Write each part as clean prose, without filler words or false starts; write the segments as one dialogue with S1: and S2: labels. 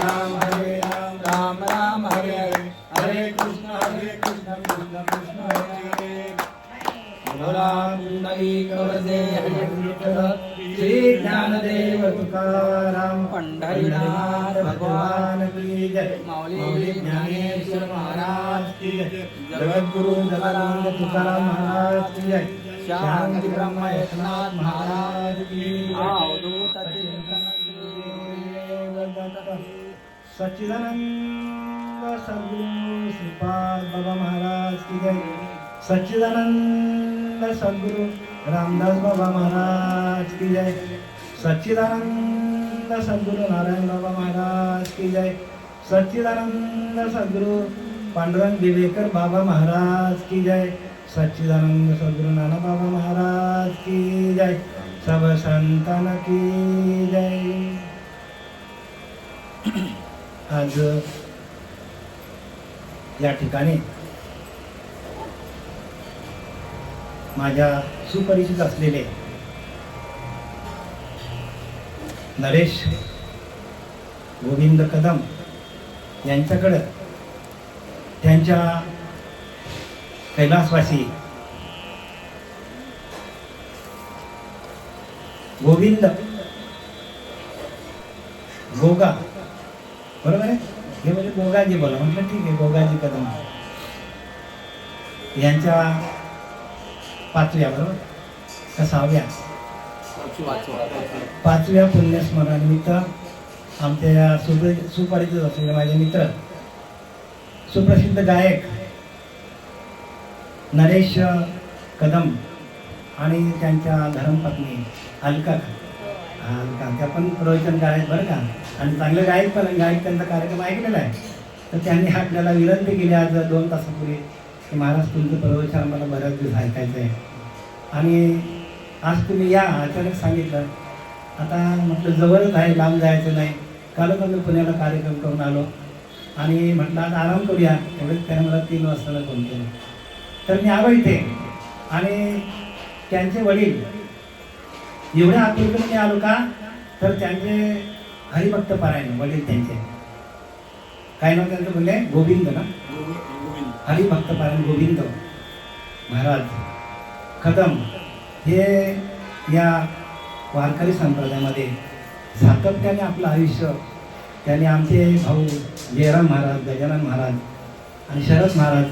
S1: राम राम राम हरे हरे, हरे कृष्ण कृष्ण कृष्ण हरे हरे। पुंडरीकवरदे हरे विठ्ठल, श्री ज्ञानदेव तुकाराम पंढरीनाथ भगवान की जय। माऊली ज्ञानेश्वर महाराज की जय। जगद्गुरु जगदानंद तुकाराम महाराज की जय। शांती ब्रह्म एकनाथ महाराज की सच्चिदानंद सद्गुरु श्रीपाद बाबा महाराज की जय। सच्चिदानंद सद्गुरु रामदास बाबा महाराज की जय। सच्चिदानंद सद्गुरु नारायण बाबा महाराज की जय। सच्चिदानंद सद्गुरु पांडुरंग दिवेकर बाबा महाराज की जय। सच्चिदानंद सद्गुरु नाना बाबा महाराज की जय। सब संतान की जय। आज या ठिकाणी माझ्या सुपरिचित असलेले नरेश गोविंद कदम यांच्याकडे त्यांच्या कैलासवासी गोविंद गोगा, बरोबर आहे, हे म्हणजे गोगाजी बोला, म्हटलं ठीक आहे, गोगाजी कदम यांच्या पाचव्या, बरोबर का सहाव्या, पाचव्या पुण्यस्मरणानिमित्त आमच्या सुपरिचित असलेले माझे मित्र सुप्रसिद्ध गायक नरेश कदम आणि त्यांच्या धर्मपत्नी अलका त्या पण प्रवचनकार आहेत बरं का, आणि चांगले गायक पण, गायक त्यांचा कार्यक्रम ऐकलेला आहे. तर त्यांनी आपल्याला विनंती केली आज 2 तासापूर्वी की महाराज तुमचं प्रवचन आम्हाला बऱ्याच दिवस ऐकायचं आहे आणि आज तुम्ही या, अचानक सांगितलं. आता म्हटलं जवळच आहे, लांब जायचं नाही. कालच आम्ही पुण्याला कार्यक्रम करून आलो आणि म्हटलं आज आराम करूया, एवढंच त्याने मला 3 वाजता फोन केला. तर मी आलो इथे आणि त्यांचे वडील एवढ्या आतुरतेने मी आलो का, तर त्यांचे हरिभक्त पारायण वडील त्यांचे, काय नाव त्यांचं बोलले, गोविंद ना, हरिभक्त पारायण गोविंद महाराज कदम हे या वारकरी संप्रदायामध्ये सातत्याने आपलं आयुष्य त्यांनी, आमचे भाऊ जयराम महाराज, गजानन महाराज आणि शरद महाराज,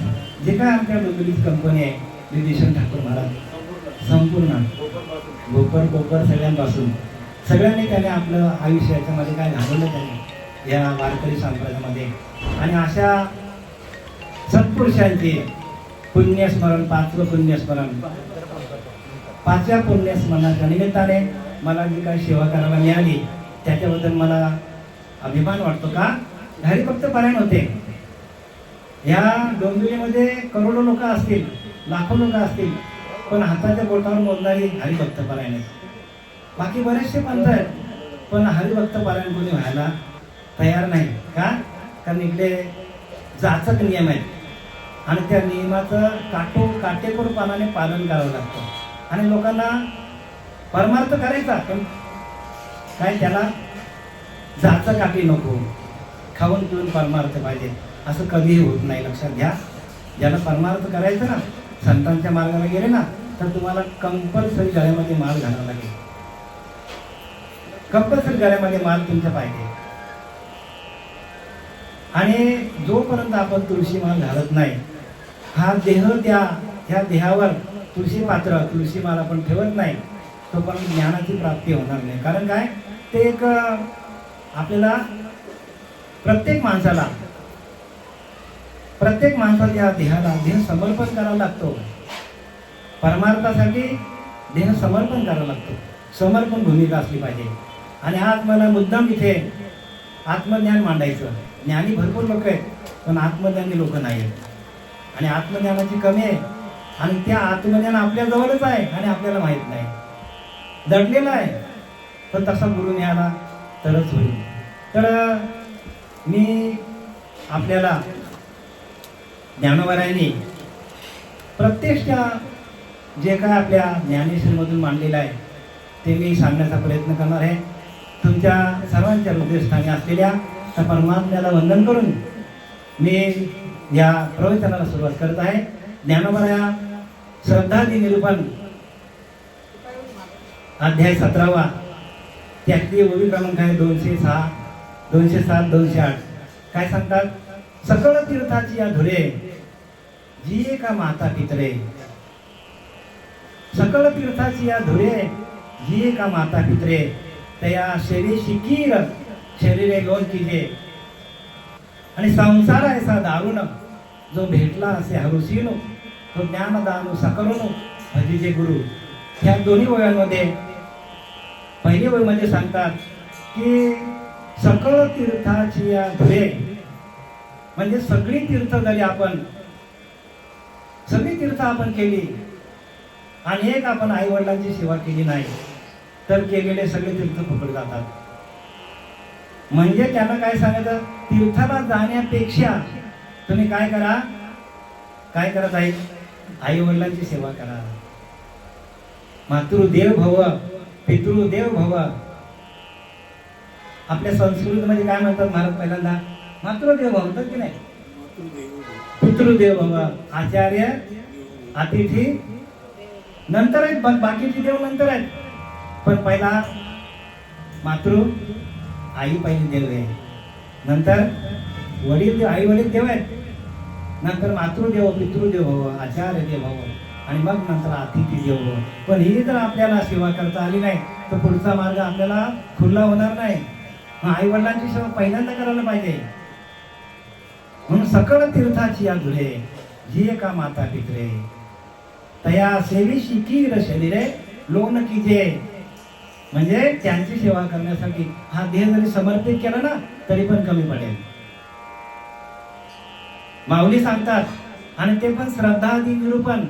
S1: जे काय आमच्या डोंबिवलीची कंपनी आहे, विभीषण ठाकूर महाराज, संपूर्ण गोपर सगळ्यांपासून सगळ्यांनी त्याने आपलं आयुष्य याच्यामध्ये काय घालवलं त्याने या वारकरी संप्रदायामध्ये. आणि अशा सत्पुरुषांचे पुण्यस्मरण, 5वं पुण्यस्मरण, 5व्या पुण्यस्मरणाच्या निमित्ताने मला जी काही सेवा करायला मिळाली त्याच्याबद्दल मला अभिमान वाटतो. का हरिभक्त पारायण होते या डोंबिवलीमध्ये, करोडो लोक असतील, लाखो लोक असतील, पण हाताच्या बोटावर मोजणारी हरिभक्त पारायण आहे. बाकी बरेचसे पंथ आहेत पण हरिभक्त पारायण कोणी व्हायला तयार नाही. का, कारण इकडे जाचक नियम आहेत आणि त्या नियमाचं काटेकोरपणाने पालन करावं लागतं आणि लोकांना परमार्थ करायचा, पण काय त्याला जाचकाठी नको, खाऊन पिऊन परमार्थ पाहिजे असं कधीही होत नाही. लक्षात घ्या, ज्याला परमार्थ करायचं ना, संतांच्या मार्गाला गेले ना, तर तुम्हाला कंपल्सरी गळ्यामध्ये माल घालावा लागेल, कंपल्सरी गळ्यामध्ये माल तुमच्या पाहिजे. आणि जोपर्यंत आपण तुळशी माल घालत नाही, हा देह त्या देहावर तुळशी पात्र, तुळशी माल आपण ठेवत नाही, तोपर्यंत ज्ञानाची प्राप्ती होणार नाही. कारण काय, ते एक आपल्याला प्रत्येक माणसाला या देहाला देह समर्पण करावा लागतो. परमार्थासाठी देह समर्पण करावा लागतो, समर्पण भूमिका असली पाहिजे. आणि आज मला मुद्दाम इथे आत्मज्ञान मांडायचं. ज्ञानी भरपूर लोक आहेत पण आत्मज्ञानी लोक नाही आहेत आणि आत्मज्ञानाची कमी आहे आणि त्या आत्मज्ञान आपल्या जवळच आहे आणि आपल्याला माहीत नाही, दडलेला आहे. तर तसा गुरु मिळाला तरच होईल. तर मी आपल्याला ज्ञानोबारायांनी प्रत्यक्षच्या जे काय आपल्या ज्ञानेश्वरमधून मांडलेलं आहे ते मी सांगण्याचा प्रयत्न करणार आहे. तुमच्या सर्वांच्या हृदयस्थानी असलेल्या त्या परमात्म्याला वंदन करून मी या प्रवचनाला सुरुवात करत आहे. ज्ञानोबा या श्रद्धादी निरूपण अध्याय 17वा, त्यातली ओवी क्रमांक आहे 206, 207, 208. काय सांगतात? सकळ तीर्थाची या धुरे जी का माता पितरे, सकळ तीर्थाची या धुरे जी का माता पितरे, तया शेरी शिकीर शरीरे लोन कीजे. आणि संसार ऐसा दारुण जो भेटला असे हरुसीनो, तो ज्ञानदानु सकरुनो भजिजे गुरु. ह्या दोन्ही ओव्यांमध्ये पहिल्या ओळीमध्ये सांगतात की सकळ तीर्थाची या धुरे, म्हणजे सगळी तीर्थ जरी आपण सगळी तीर्थ आपण केली आणि एक आपण आई वडिलांची सेवा केली नाही तर केलेले सगळे तीर्थ फुकट जातात. म्हणजे त्यांना काय सांगायचं, तीर्थाला जाण्यापेक्षा तुम्ही काय करा, काय करत आहे, आई वडिलांची सेवा करा. मातृदेव भव पितृदेव भव. आपल्या संस्कृतीमध्ये काय म्हणतात महाराज, पहिल्यांदा मातृदेव भव म्हणतात की नाही, पितृदेव भव, आचार्य अतिथी नंतर आहेत, बाकीचे देव नंतर आहेत. पण पहिला मातृ आई पहिली देव आहे, नंतर वडील आई वडील देव आहेत, नंतर मातृदेव पितृदेव भव, आचार्य देव भव, आणि मग नंतर अतिथी देव भव. पण ही जर आपल्याला सेवा करता आली नाही तर पुढचा मार्ग आपल्याला खुला होणार नाही. आई वडिलांची सेवा पहिल्यांदा करायला पाहिजे. म्हणून सकळ तीर्थाची या धुरे जी का माता पितरे, तया सेवी शिकीर शरीरे लोन कीजे. म्हणजे त्यांची सेवा करण्यासाठी हा देह जरी समर्पित केला ना तरी पण कमी पडेल. माऊली सांगतात, आणि ते पण श्रद्धादी निरूपण.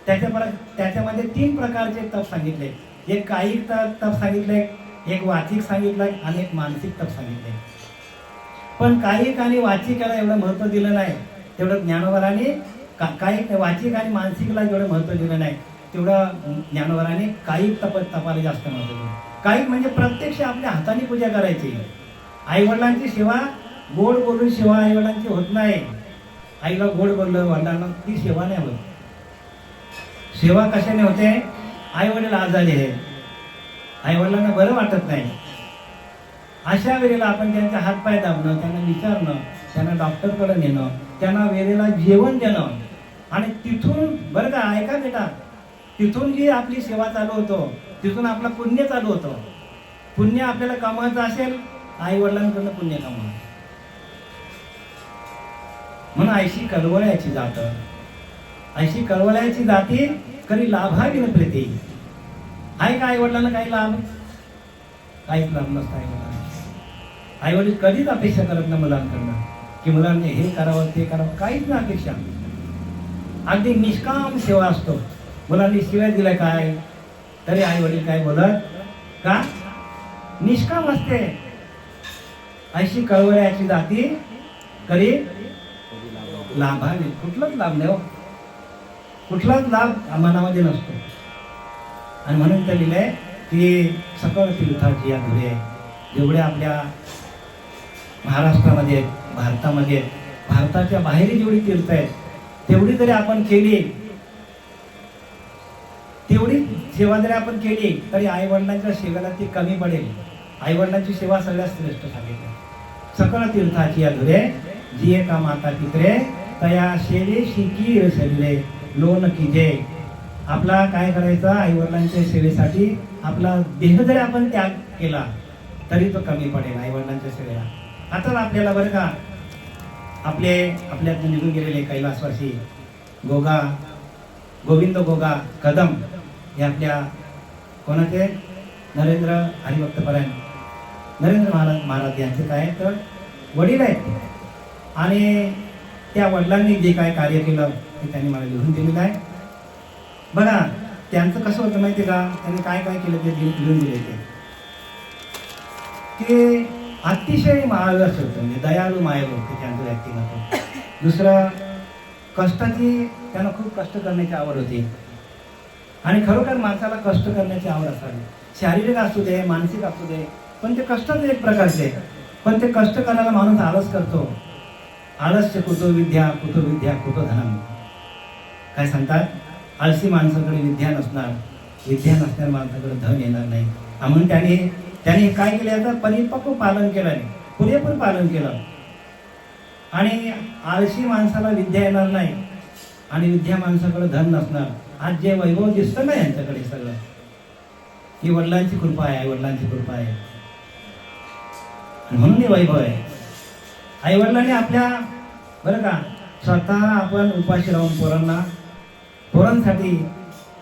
S1: त्याच्यामध्ये 3 प्रकारचे तप सांगितले. एक कायिक तप सांगितले, एक वाचिक सांगितलंय आणि एक मानसिक तप सांगितले. पण कायिक आणि वाचिकाला एवढं महत्व दिलं नाही तेवढं ज्ञानोबराने कायिक वाचिक आणि मानसिकला जेवढं महत्व दिलं नाही तेवढं ज्ञानोबराने कायिक तपाला जास्त महत्व दिलं. कायिक म्हणजे प्रत्यक्ष आपल्या हाताने पूजा करायची. आई वडिलांची सेवा गोड बोलून सेवा आई वडिलांची होत नाही. आईला गोड बोललं वडिलांना ती सेवा नाही होत. सेवा कशाने होते, आई वडील आजारी आहे, आई वडिलांना बरं वाटत नाही, अशा वेळेला आपण त्यांचे हातपाय दाबणं, त्यांना विचारणं, त्यांना डॉक्टरकडे नेणं, त्यांना वेळेला जेवण देणं, आणि तिथून बरं का ऐका बेटा, तिथून जी आपली सेवा चालू होतो तिथून आपलं पुण्य चालू होतं. पुण्य आपल्याला कमवायचं असेल आई वडिलांकडनं पुण्य कमवा. म्हणून ऐशी कळवळ्याची जात, ऐशी कळवळ्याची जाती कधी लाभावी न प्रीती. आहे का आई वडिलांना काही लाभ? काहीच लाभ नसतं आई वडिलांना. आई वडील कधीच अपेक्षा करत नाही मुलांकडनं की मुलांनी हे करावं ते करावं, काहीच नाही अपेक्षा. अगदी निष्काम सेवा असतो. मुलांनी शिवाय दिलाय काय तरी आई वडील काय बोलत का, निष्काम असते. अशी कळवळ्याची जाती कधी लाभावी, कुठलाच लाभ नाही हो, कुठलाच लाभ मनामध्ये नसतो. आणि म्हणून तर लिहिलंय की सकळ तीर्थाची या धुरे. जेवढे आपल्या महाराष्ट्रामध्ये, भारतामध्ये, भारताच्या बाहेर जेवढी तीर्थ आहेत तेवढी जरी आपण केली, तेवढी सेवा जरी आपण केली तरी आई वडिलांच्या सेवेला ती कमी पडेल. आई वडिलांची सेवा सगळ्यात श्रेष्ठ सांगितली. सकळ तीर्थाची या धुरे जी का माता पितरे, तया शेरे शिकीर शरीरे लोन कीजे. आपला काय करायचं, आई वडिलांच्या सेवेसाठी आपला देह जरी आपण त्याग केला तरी तो कमी पडेल आई वडिलांच्या सेवेला. आता आपल्याला बरं का आपल्यात निघून गेलेले कैलासवासी गोविंद गोगा कदम हे आपल्या कोणाचे, नरेंद्र हरिभक्तपरायण नरेंद्र महाराज यांचे काय तर वडील आहेत. आणि त्या वडिलांनी जे काय कार्य केलं ते त्यांनी मला लिहून दिलेलं आहे. बघा त्यांचं कसं होतं माहिती का, त्यांनी काय काय केलं ते लिहून दिले ते अतिशय माळस होतं, म्हणजे दयाळू मायेल होते त्यांचं व्यक्तिमत्व. दुसरं कष्टाची, त्यांना खूप कष्ट करण्याची आवड होती. आणि खरोखर माणसाला कष्ट करण्याची आवड असावी, शारीरिक असू दे मानसिक असू दे, पण ते कष्टच एक प्रकारचे. पण ते कष्ट करायला माणूस आळस करतो. आळस्य कुतो विद्या, कुतो विद्या कुतो धनम. काय सांगतात? आळशी माणसाकडे विद्या नसणार, विद्या नसणाऱ्या माणसाकडे धन येणार नाही. म्हणून त्याने काय केलं? आता परिपक्व पालन केलं नाही, पुरेपूर पालन केलं. आणि आळशी माणसाला विद्या येणार नाही आणि विद्या माणसाकडे धन नसणार. आज जे वैभव दिसतं ना यांच्याकडे सगळं, ही वडिलांची कृपा आहे, आई वडिलांची कृपा आहे. म्हणून हे वैभव आहे. आई वडिलांनी आपल्या बरं का स्वतः आपण उपाशी राहून पोरांसाठी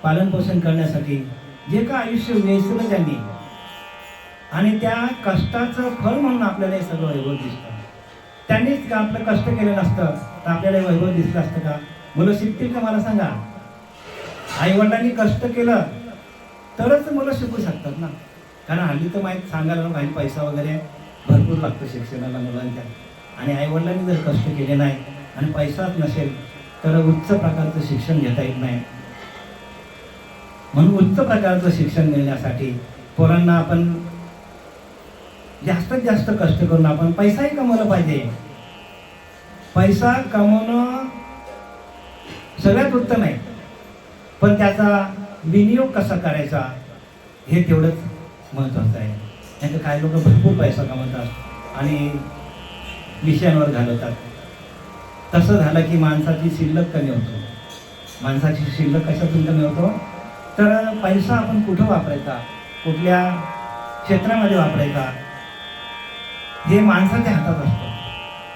S1: पालन पोषण करण्यासाठी जे का आयुष्य वेचलं त्यांनी, आणि त्या कष्टाचं फळ म्हणून आपल्याला हे सगळं वैभव दिसतं. त्यांनीच का आपलं कष्ट केलं नसतं तर आपल्याला वैभव दिसलं असतं का? मुलं शिकतील का? मला सांगा. आई वडिलांनी कष्ट केलं तरच मुलं शिकू शकतात ना. कारण हल्ली तर माहीत सांगायला काही पैसा वगैरे भरपूर लागतो शिक्षणाला मुलांच्या. आणि आई वडिलांनी जर कष्ट केले नाही आणि पैसाच नसेल तर उच्च प्रकारचं शिक्षण घेता येत नाही. म्हणून उच्च प्रकारचं शिक्षण मिळण्यासाठी पोरांना आपण जास्तीत जास्त कष्ट करून आपण पैसाही कमवला पाहिजे. पैसा कमवणं सगळ्यात उत्तम आहे, पण त्याचा विनियोग कसा करायचा हे तेवढंच महत्त्वाचं आहे. नाही तर काही लोक भरपूर पैसा कमवतात आणि विषयांवर घालवतात. तसं झालं की माणसाची शिल्लक कमी होतो. माणसाची शिल्लक कशातून कमी होतो? तर पैसा आपण कुठं वापरायचा, कुठल्या क्षेत्रामध्ये वापरायचा हे माणसाच्या हातात असतं.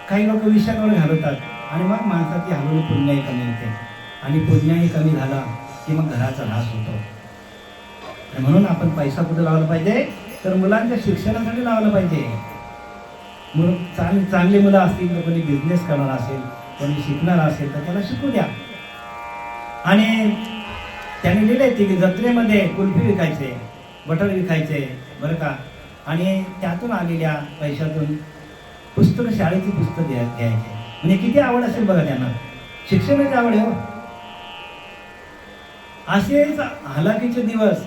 S1: काही लोक विषयांवर घालवतात आणि मग माणसाची हळूहळू पुण्याही कमी होते आणि पुण्याही कमी झाला की मग घराचा ऱ्हास होतो. आणि म्हणून आपण पैसा कुठे लावला पाहिजे? तर मुलांच्या शिक्षणासाठी लावलं पाहिजे. चांगली मुलं असतील तर कोणी बिझनेस करणार असेल, कोणी शिकणार असेल तर त्याला शिकू द्या. आणि त्याने लिहिलंय की जत्रेमध्ये कुल्फी विकायचे, बटर विकायचे बरं का, आणि त्यातून आलेल्या पैशातून पुस्तकं, शाळेची पुस्तकं घ्यायचे. म्हणजे किती आवड असेल बघा त्यांना, शिक्षणाची आवड आहे हो. असेच हलाखीचे दिवस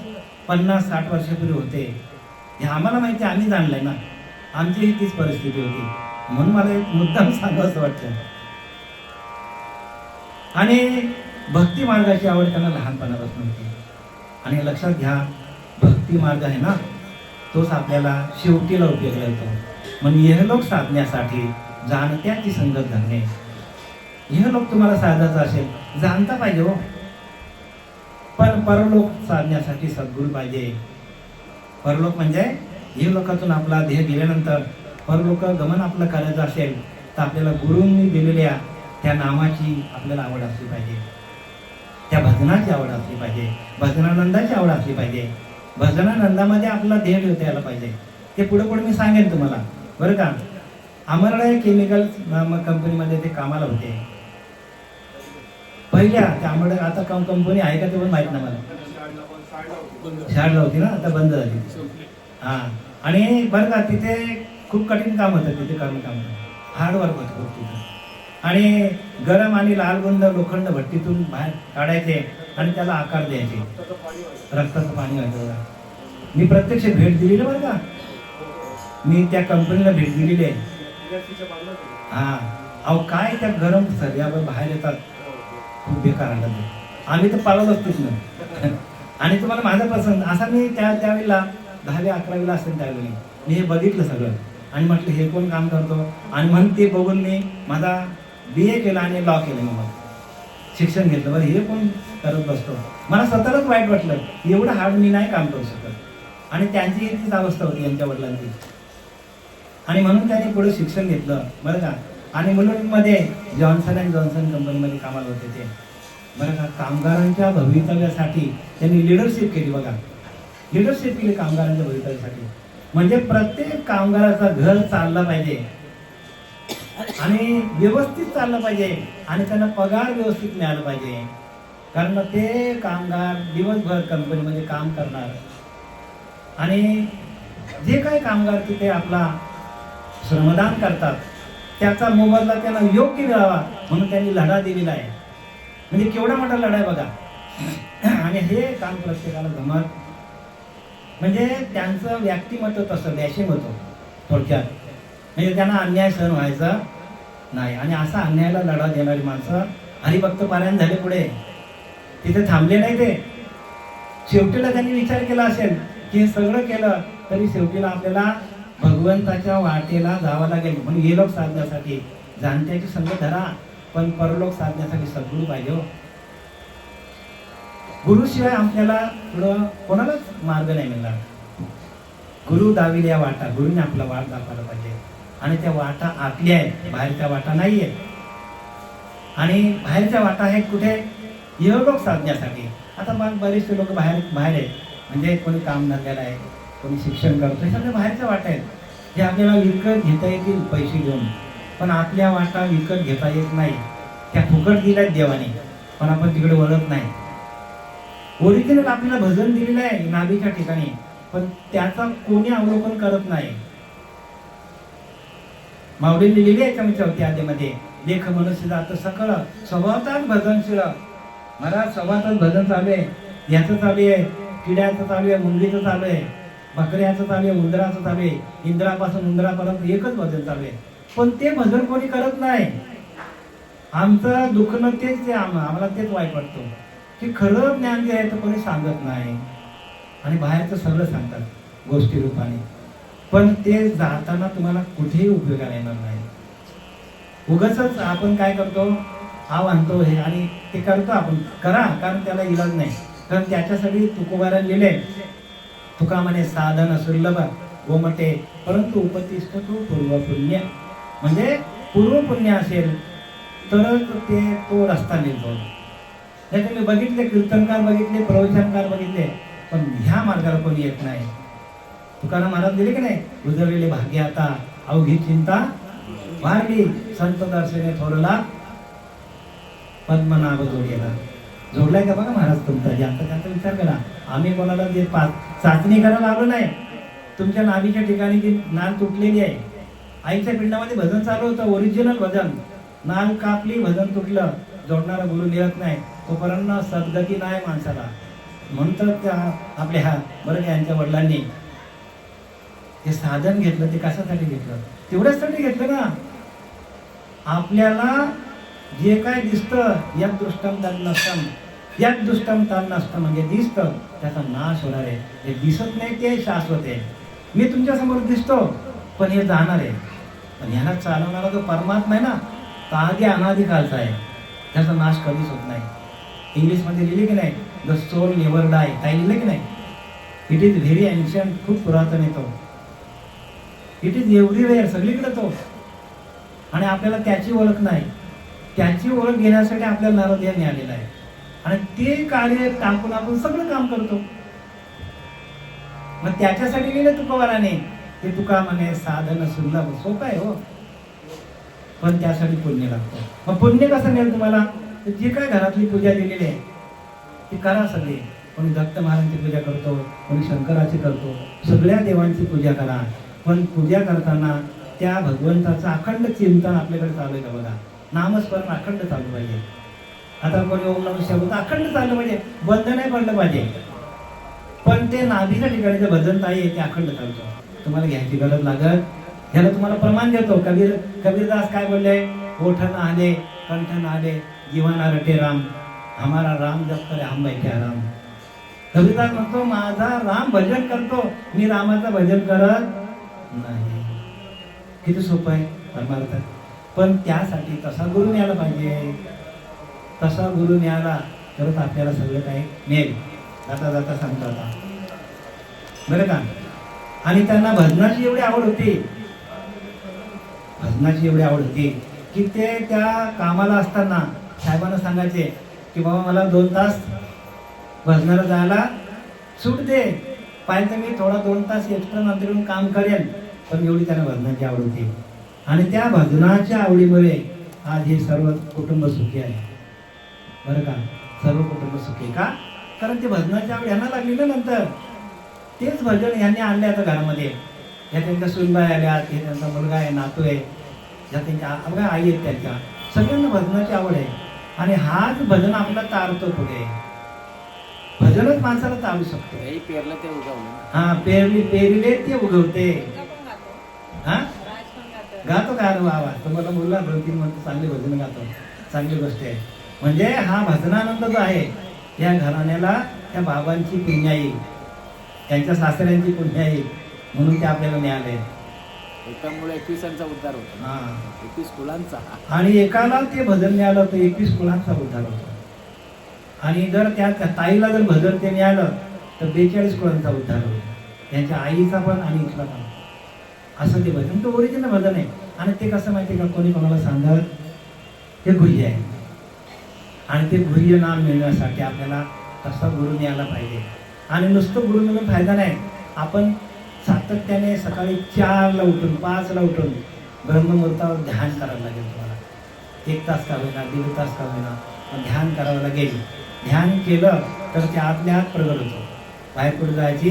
S1: 50-60 वर्षापूर्वी होते. हे आम्हाला माहिती, आम्ही जाणलंय ना. आमची तीच परिस्थिती होती. म्हणून मला एक मुद्दाम सांगावंसं वाटतं. आणि भक्ती मार्गाची आवड त्यांना लहानपणापासून होती. आणि लक्षात घ्या, भक्ती मार्ग आहे ना तोच आपल्याला शेवटीला उपयोगाला येतो. म्हणून इहलोक साधण्यासाठी जाणत्याची संगत घालणे. इहलोक तुम्हाला साधायचं असेल जाणता पाहिजे हो, पण परलोक साधण्यासाठी सद्गुरू पाहिजे. परलोक म्हणजे इहलोकातून आपला देह गेल्यानंतर परलोक गमन आपलं करायचं असेल तर आपल्याला गुरूंनी दिलेल्या त्या नामाची आपल्याला आवड असली पाहिजे, त्या भजनाची आवड असली पाहिजे, भजनानंदाची आवड असली पाहिजे. भजनानंदामध्ये आपला देह ठेवता यायला पाहिजे. ते पुढे मी सांगेन तुम्हाला बरं का. अमरराय केमिकल्स कंपनीमध्ये ते कामाला होते पहिल्या. त्यामुळे आता कंपनी आहे का ते पण माहीत नाही मला. शाळा होती ना, आता बंद झाली. हां, आणि बरं का तिथे खूप कठीण काम होतं. तिथे काम हार्डवर्क होतं खूप तिथं. आणि गरम आणि लाल बुंद लोखंड भट्टीतून बाहेर काढायचे आणि त्याला आकार द्यायचे. रक्ताचं पाणी व्हायचं. मी प्रत्यक्ष भेट दिलेली बरं का. मी त्या कंपनीला भेट दिलेली आहे. हां, अहो काय त्या गरम सर्यावर बाहेर येतात, खूप बेकार आला. आम्ही तर पाळवलंच तिथनं. आणि तुम्हाला माझा पसंत असा, मी त्यावेळेला 10वी-11वीला असेल त्यावेळी मी हे बघितलं सगळं आणि म्हटलं हे कोण काम करतो. आणि म्हणून ते बघून मी माझा BA केला आणि लॉ केलं. मग शिक्षण घेतलं. बरं हे कोण करत बसतो. मला स्वतःलाच वाईट वाटलं, एवढं हार्ड मी नाही काम करू शकत. आणि त्यांची तीच अवस्था होती यांच्या वडिलांची. आणि म्हणून त्यांनी पुढे शिक्षण घेतलं बरं का. आणि मुलुंडमध्ये जॉन्सन अँड जॉन्सन कंपनीमध्ये कामाला होते ते बरं का. कामगारांच्या भवितव्यासाठी त्यांनी लिडरशिप केली बघा. लिडरशिप केली कामगारांच्या भवितव्यासाठी. म्हणजे प्रत्येक कामगाराचा घर चाललं पाहिजे आणि व्यवस्थित चाललं पाहिजे आणि त्यांना पगार व्यवस्थित मिळाला पाहिजे. कारण ते कामगार दिवसभर कंपनीमध्ये काम करणार आणि जे काही कामगार तिथे आपला श्रमदान करतात त्याचा मोबदला त्यांना योग्य मिळावा म्हणून त्यांनी लढा दिलेला आहे. म्हणजे केवढा मोठा लढा आहे बघा. आणि हे काम प्रत्येकाला जमत. म्हणजे त्यांचं व्यक्तिमत्व तसं डॅशिंग होतं थोडक्यात. म्हणजे त्यांना अन्याय सहन व्हायचा नाही. आणि असा अन्यायाला लढा देणारी माणसं हरिभक्त पारायण झाले पुढे, तिथे थांबले नाही ते. शेवटीला त्यांनी विचार केला असेल की हे सगळं केलं तरी शेवटीला आपल्याला भगवंताच्या वाटेला जावं लागेल. म्हणून हे लोक साधण्यासाठी जाणत्याची संग धरा, पण परलोक साधण्यासाठी सद्गुरू पाहिजे हो. गुरुशिवाय आपल्याला पुढं कोणालाच मार्ग नाही मिळणार. गुरु दाविल या वाटा, गुरुने आपला वाट दाखवायला पाहिजे. आणि त्या वाटा आतल्या आहेत, बाहेरच्या वाटा नाही आहेत. आणि बाहेरच्या वाटा आहेत कुठे? इहलोक साधण्यासाठी. आता मग बरेचसे लोक बाहेर आहेत, म्हणजे कोणी काम धंद्याला आहे, कोणी शिक्षण करतो, हे सगळे बाहेरच्या वाटा आहेत. जे आपल्याला विकत घेता येतील पैसे घेऊन, पण आतल्या वाटा विकत घेता येत नाही. त्या फुकट दिल्यात देवाने, पण आपण तिकडे वळत नाही. ओरिजिनल आपल्याला भजन दिलेलं आहे नाभीच्या ठिकाणी, पण त्याचा कोणी अवलोकन करत नाही. माऊलींनी लिहिली आहे चौथ्या अध्यायामध्ये, लेख मनुष्य जात सकळ स्वभावताच भजनशील. महाराज स्वभावताच भजन चालू आहे. याचं चालू आहे, किड्याचं चालू आहे, मुंगीचं चालू आहे, बकऱ्याचं चालू आहे, उंदराचं चालू आहे. इंद्रापासून उंदरापर्यंत एकच भजन चालू आहे, पण ते भजन कोणी करत नाही. आमचं दुखणं तेच आहे, आम्हाला तेच वाईट वाटतं की खरं ज्ञान जे आहे तर कोणी सांगत नाही. आणि बाहेरचं सगळं सांगतात गोष्टी रूपाने, पण ते जाताना तुम्हाला कुठेही उपयोगाला येणार नाही. उगाचच आपण काय करतो, आव आणतो हे आणि ते करतो आपण, करा, कारण त्याला इलाज नाही. कारण त्याच्यासाठी तुकोबाराने लिहिले, तुका म्हणे साधन सुलभ गोमटे परंतु उपतिष्ठ तू पूर्व पुण्य. म्हणजे पूर्व पुण्य असेल तरच तो रस्ता मिळतो. नाही तुम्ही बघितले, कीर्तनकार बघितले, प्रवचनकार बघितले, पण ह्या मार्गाला कोणी येत नाही. तुकाराम महाराज दिले की नाही, उजळलेले भाग्य आता अवघी चिंता वारली, संत दर्शने थोरला पद्मनाभ जोडलेला. जोडलाय का बघा महाराज तुमचा, ज्यांचा त्यांचा विचार करा. आम्ही कोणाला जे चाचणी करायला आलो नाही. तुमच्या नाभीच्या ठिकाणी जी नाल तुटलेली आहे, आईच्या पिंडामध्ये भजन चालू होतं, ओरिजिनल भजन. नाल कापली, भजन तुटलं, जोडणारा गुरु मिळत नाही, तोपर्यंत सद्गती नाही माणसाला. म्हणतात त्या आपल्या बरं यांच्या वडिलांनी हे साधन घेतलं, ते कशासाठी घेतलं? तेवढ्यासाठी घेतलं ना, आपल्याला जे काय दिसतं यात दृष्टम तान नसतं, यात दृष्टम तान नसतं, म्हणजे दिसतं त्याचा नाश होणार आहे. हे दिसत नाही ते शाश्वत आहे. मी तुमच्या समोर दिसतो, पण हे जाणार आहे. पण ह्याला चालवणारा जो परमात्मा आहे ना, तो आधी अनाधिकालचा आहे, त्याचा नाश कधीच होत नाही. इंग्लिशमध्ये लिहिले की नाही, द सोल नेव्हर डाय, काय लिहिले की नाही? इट इज व्हेरी एन्शियंट, खूप पुरातन येतो. इट इज एव्हरीवेअर, सगळीकडे तो. आणि आपल्याला त्याची ओळख नाही. त्याची ओळख घेण्यासाठी आपल्याला नारद यांनी आलेला आहे. आणि ते कार्य टाकून आपण सगळं काम करतो. मग त्याच्यासाठी लिहिलं तुकोबाराने, ते तुका म्हणे साधन सुलभ. सोपं आहे हो, पण त्यासाठी पुण्य लागतं. मग पुण्य कसं मिळेल तुम्हाला? तर जे काय घरातली पूजा दिलेली आहे ती करा सगळी. कोणी दत्त महाराजांची पूजा करतो, कोणी शंकराची करतो, सगळ्या देवांची पूजा करा. पण पूजा करताना त्या भगवंताचं अखंड चिंतन आपल्याकडे चालू आहे का बघा. नामस्मरण अखंड चालू पाहिजे. आता कोणी ओम नमः शिवाय बोलतो, अखंड चाललं पाहिजे, बंद नाही पडलं पाहिजे. पण ते नाभीच्या ठिकाणी भजन ताई आहे ते अखंड चालतो. तुम्हाला घ्यायची गरज लागत. ह्याला तुम्हाला प्रमाण देतो. कबीरदास काय बोलले? ओठ न आले, कंठ न आले, जीवाना रटे राम, हमारा राम जप करे हम बैठे आराम. कबीरदास म्हणतो, माझा राम भजन करतो, मी रामाचं भजन करत नाही. किती सोपं आहे परमार्थ. पण त्यासाठी तसा गुरु मिळाला पाहिजे. तसा गुरु मिळाला तरच आपल्याला सगळं काही मिळेल. जाता जाता सांगतो आता बरं का. आणि त्यांना भजनाची एवढी आवड होती, भजनाची एवढी आवड होती की ते त्या कामाला असताना साहेबांना सांगायचे की बाबा मला 2 तास भजनाला जायला सूट दे, पाहिजे मी थोडा 2 तास एक्स्ट्रा नंतर काम करेन. पण एवढी त्यांना भजनाची आवड होती. आणि त्या भजनाच्या आवडीमुळे आज हे सर्व कुटुंब सुखी आहे. बरं का, सर्व कुटुंब सुखी. का? कारण ते भजनाची आवड यांना लागली ना. नंतर तेच भजन यांनी आणले आता घरामध्ये. ह्या त्यांच्या सुनबाई आल्या, हे त्यांचा मुलगा आहे, नातू आहे, ह्या त्यांच्या अवघा आई आहेत, त्यांच्या सगळ्यांना भजनाची आवड आहे. आणि हाच भजन आपला तारतो पुढे. भजनच माणसाला तारू शकतो.
S2: पेरलं ते उगवलं.
S1: हा, पेरले ते उगवते. हा, गातो का वा वा, तुम्हाला बोलला 2-3 म्हणतो चांगली भजन गातो, चांगली गोष्ट आहे. म्हणजे हा भजनानंद जो आहे या घराण्याला त्या बाबांची पुण्य येईल, त्यांच्या सासऱ्यांची पुण्य येईल, म्हणून ते आपल्याला मिळाले.
S2: एकामुळे 21 उद्धार होतो.
S1: हा,
S2: 21 कुलांचा.
S1: आणि एकाला ते भजन मिळालं तर 21 कुलांचा उद्धार होतो. आणि जर त्या ताईला जर भजन ते मिळालं तर 42 कुलांचा उद्धार होतो, त्यांच्या आईचा पण आणि इथला पण. असं ते भजन, तो ओरिजिनल भजन आहे. आणि ते कसं माहिती का, कोणी कोणाला सांगत, ते गुह्य आहे. आणि ते गुह्य नाम मिळण्यासाठी आपल्याला तसा गुरु मिळाला पाहिजे. आणि नुसतं गुरु मिळून फायदा नाही, आपण सातत्याने सकाळी 4ला उठून 5ला उठून ब्रह्ममुहूर्तावर ध्यान करावं लागेल. तुम्हाला 1 तास का होईना, 1.5 तास का होईना, पण ध्यान करावं लागेल. ध्यान केलं तर ते आतल्या आत प्रगट होतं, बाहेर कुठे जायची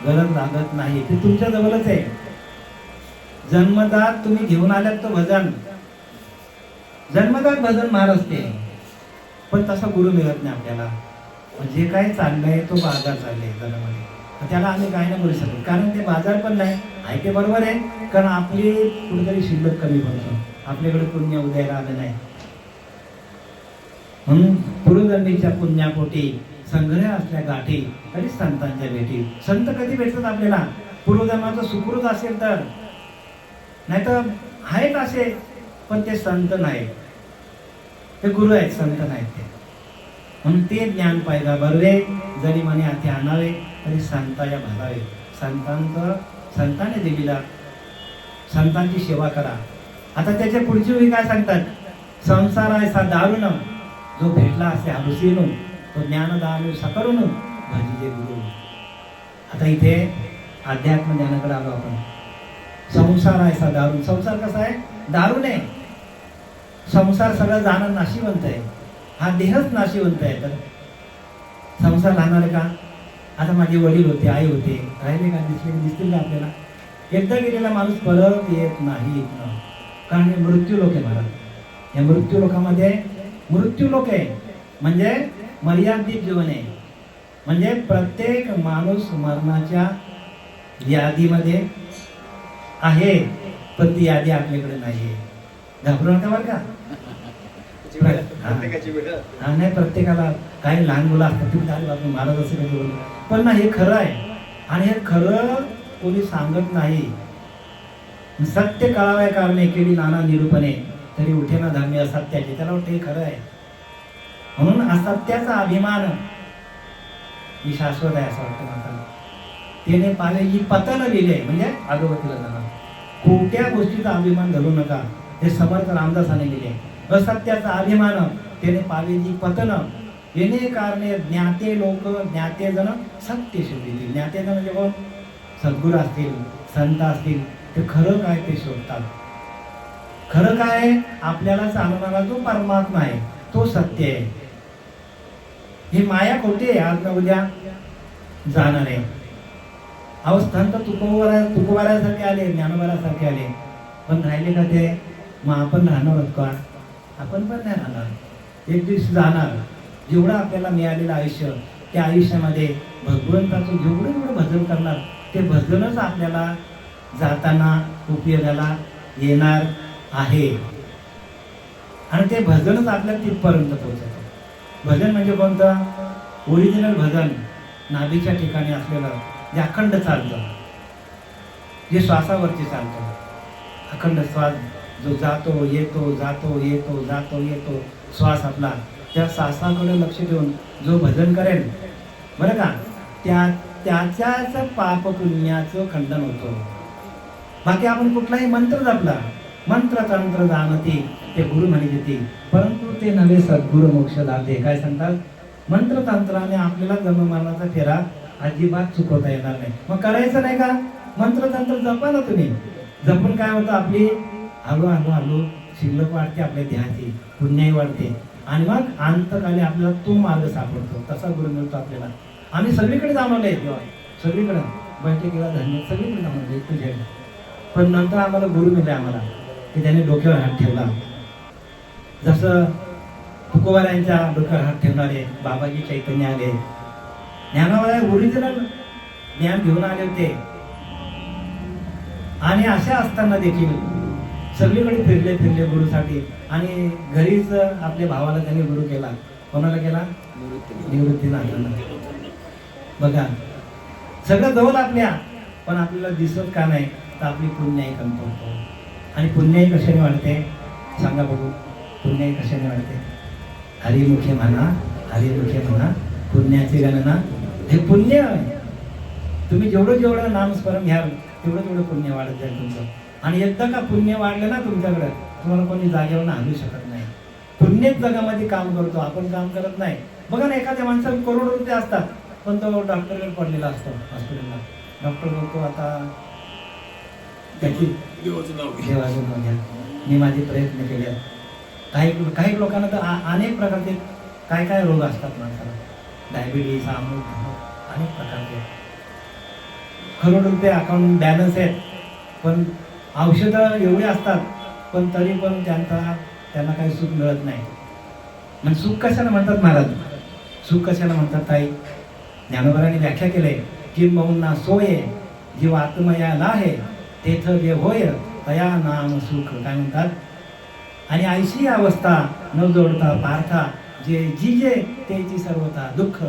S1: गरज लागत नाही. ते तुमच्या जवळच आहे. जन्मदात तुम्ही घेऊन आल्यात तो भजन, जन्मदात भजन महाराज ते, पण तसा गुरु मिळत नाही आपल्याला. जे काय चाललंय तो बाजार चाललाय जगामध्ये, त्याला आम्ही काय नाही बोलू शकतो, कारण ते बाजार पण नाही आहे. ते बरोबर आहे, कारण आपली कुठेतरी शिल्लक कमी पडतो, आपल्याकडे पुण्य उदयाला आलं नाही. म्हणून पूर्वजन्मीच्या पुण्यापोटी संग्रह असल्या गाठी तरी संतांच्या भेटी. संत कधी भेटतात आपल्याला? पूर्वजन्माचं सुकृत असेल तर, नाही तर आहेत असे पण ते संत नाहीत, ते गुरु आहेत, संत नाहीत ते. म्हणून ते ज्ञान पाहिजे. बरवे जरी म्हणे हाती आणावे तरी संताया भरावे. संताने दिलेला, संतांची सेवा करा. आता त्याच्या पुढची वेळी काय सांगतात? संसार ऐसा दारुण जो भेटला असे हरुसीनो, तो ज्ञानदान सकरुण भजिले गुरु. आता इथे अध्यात्म ज्ञानाकडे आलो आपण. संसार ऐसा दारुण, संसार कसा आहे? दारुण आहे. संसार सगळं जाणं नाशिवंत आहे, हा देहच नाशिवंत आहे. तर संसार राहणार का? आता माझे वडील होते, आई होते, राहिले का? दिसतील का आपल्याला? एकदा गेलेला माणूस परत येत नाही, कारण हे मृत्यू लोक आहे महाराज. या मृत्यू लोकांमध्ये मृत्यू लोक आहे म्हणजे मर्यादित जीवन आहे. म्हणजे प्रत्येक माणूस मरणाच्या यादीमध्ये आहे, पण ती यादी आपल्याकडे नाहीये. घाबरू नका बरं का. नाही, प्रत्येकाला काही लहान मुलं असतात, तुम्ही झाली बाबा महाराज असे काही बोलू, पण ना हे खरं आहे. आणि हे खरं कोणी सांगत नाही. सत्य कळावाय कारणे केली नाना निरूपणे, तरी उठे ना धर्मी असत्याचे. त्याला वाटतं हे खरं आहे. म्हणून असत्याचा अभिमान ही शाश्वत आहे असं वाटतं माणसाला. त्याने पावेजी पतन लिहिले, म्हणजे अधोगतीला जाणार. खोट्या गोष्टीचा अभिमान धरू नका, हे समर्थ रामदासाने लिहिले. असत्याचा अभिमान त्याने पावेजी पतन, येणे कारणे ज्ञाते लोक ज्ञाते जण सत्य शोधतील. ज्ञाते जण म्हणजे कोण? सद्गुरू असतील, संत असतील, ते खरं काय ते शोधतात. खरं काय? आपल्याला सांगणारा जो परमात्मा आहे तो सत्य आहे. ही माया खोटी आहे, आज न उद्या जाणार आहे. अवस्थांत तुकोबारासारखे आले, ज्ञानोबारासारखे आले, पण राहिले का ते? मग आपण राहणार का? आपण पण नाही राहणार, एक दिवस जाणार. जेवढं आपल्याला मिळालेलं आयुष्य, त्या आयुष्यामध्ये भगवंताचं जेवढं भजन करणार, ते भजनच आपल्याला जाताना उपयोगाला येणार आहे. आणि ते भजनच आपल्याला तिथपर्यंत पोहोचतं. भजन म्हणजे कोणतं? ओरिजिनल भजन, नाभीच्या ठिकाणी असलेलं, जे अखंड चालतं, जे श्वासावरती चालतं. अखंड श्वास जो जातो येतो जातो येतो जातो येतो, श्वास आपला, त्या श्वासाकडे लक्ष देऊन जो भजन करेल बरं का, त्याच्याच पाप पुण्याचं खंडन होतं. बाकी आपण कुठलाही मंत्र जपला, मंत्र तंत्र जाणती ते गुरु म्हणे देते, परंतु ते नवे सद्गुरु मोक्ष दाते. काय सांगतात? मंत्र तंत्राने आपल्याला जन्ममरणाचा फेरा अजिबात चुकवता येणार नाही. मग करायचं नाही का? मंत्र तंत्र जपा ना तुम्ही. जपून काय होतं? आपली हळू हळू हळू शिल्लक वाढते, आपल्या देहाची पुण्याही वाढते, आणि मग अंतकाली आपल्याला तो मार्ग सापडतो. तसा गुरु मिळतो आपल्याला. आम्ही सगळीकडे जाणवलंय तेव्हा, सगळीकडे बैठकीला धन्य सगळीकडे जाणवलंय तुझ्या. पण नंतर आम्हाला गुरु मिळाले आम्हाला, की त्याने डोक्यावर हात ठेवला. जसं तुकोबारायांच्या डोक्यावर हात ठेवणारे बाबाजी चैतन्य आले, ज्ञानाबाई ओरिजिनल ज्ञान घेऊन आले होते. आणि अशा असताना देखील सगळीकडे फिरले गुरुसाठी. आणि घरीच आपल्या भावाला त्यांनी गुरु केला. कोणाला केला? निवृत्तीनाथांना. बघा, सगळं जवळ आपल्या, पण आपल्याला दिसत का नाही? तर आपली पुण्याई कमी पडतो. आणि पुण्याई कशाने वाढते? सांगा बघू, पुण्याई कशाने वाढते? हरिमुखे म्हणा, हरिमुखे म्हणा, पुण्याची गणना. हे पुण्य आहे. तुम्ही जेवढं नामस्मरण घ्याल तेवढं पुण्य वाढत जाईल तुमचं. आणि एकदा का पुण्य वाढलं ना तुमच्याकडे, तुम्हाला कोणी जागेवर हलवू शकत नाही. पुण्यच जगामध्ये काम करतो, आपण काम करत नाही. बघा ना, एखाद्या माणसाला करोड रुपये असतात, पण तो डॉक्टरकडे पडलेला असतो हॉस्पिटलला. डॉक्टर बोलतो आता त्याची देवाचं नाव घ्या, मी माझे प्रयत्न केले. काही लोकांना तर अनेक प्रकारचे काय रोग असतात माणसाला, डायबिटीज, अनेक प्रकारचे. करोड रुपये अकाउंट बॅलन्स आहेत, पण औषधं एवढी असतात, पण तरी पण त्यांना काही सुख मिळत नाही. म्हणजे सुख कशाला म्हणतात महाराज? सुख कशाला म्हणतात ताई? ज्ञानोबरांनी व्याख्या केले, किंबहुना सोये जीव आत्मयाला आहे, तेथ जे होय तया नाम सुख. काय म्हणतात? आणि ऐशी अवस्था न जोडता पार्था, जे तेची सर्वता दुःख.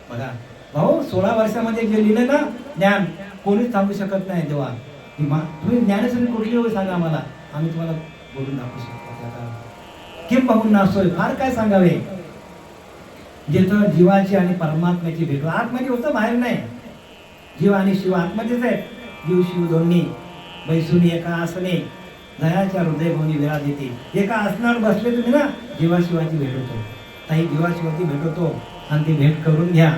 S1: बघा भाऊ, 16 वर्षामध्ये जे लिहिलं ना ज्ञान, कोणीच थांबू शकत नाही. देवा तुम्ही ज्ञानेश्वरी कुठली होय सांगा आम्हाला, आम्ही तुम्हाला बोलून दाखवू शकतो. किंबहुना सोय, फार काय सांगावे, जिथं जीवाची आणि परमात्म्याची भेट. आतमध्ये होतं, बाहेर नाही. जीव आणि शिव आतमध्येच आहे. जीव शिव दोन्ही बैसुनी एका आसने, दयाच्या हृदय भवनी विराजिते. एका आसनावर बसले तुम्ही ना, जीवाशिवाची भेट होतो. ताई, जीवाशिवाची भेट होतो, आणि ती भेट करून घ्या.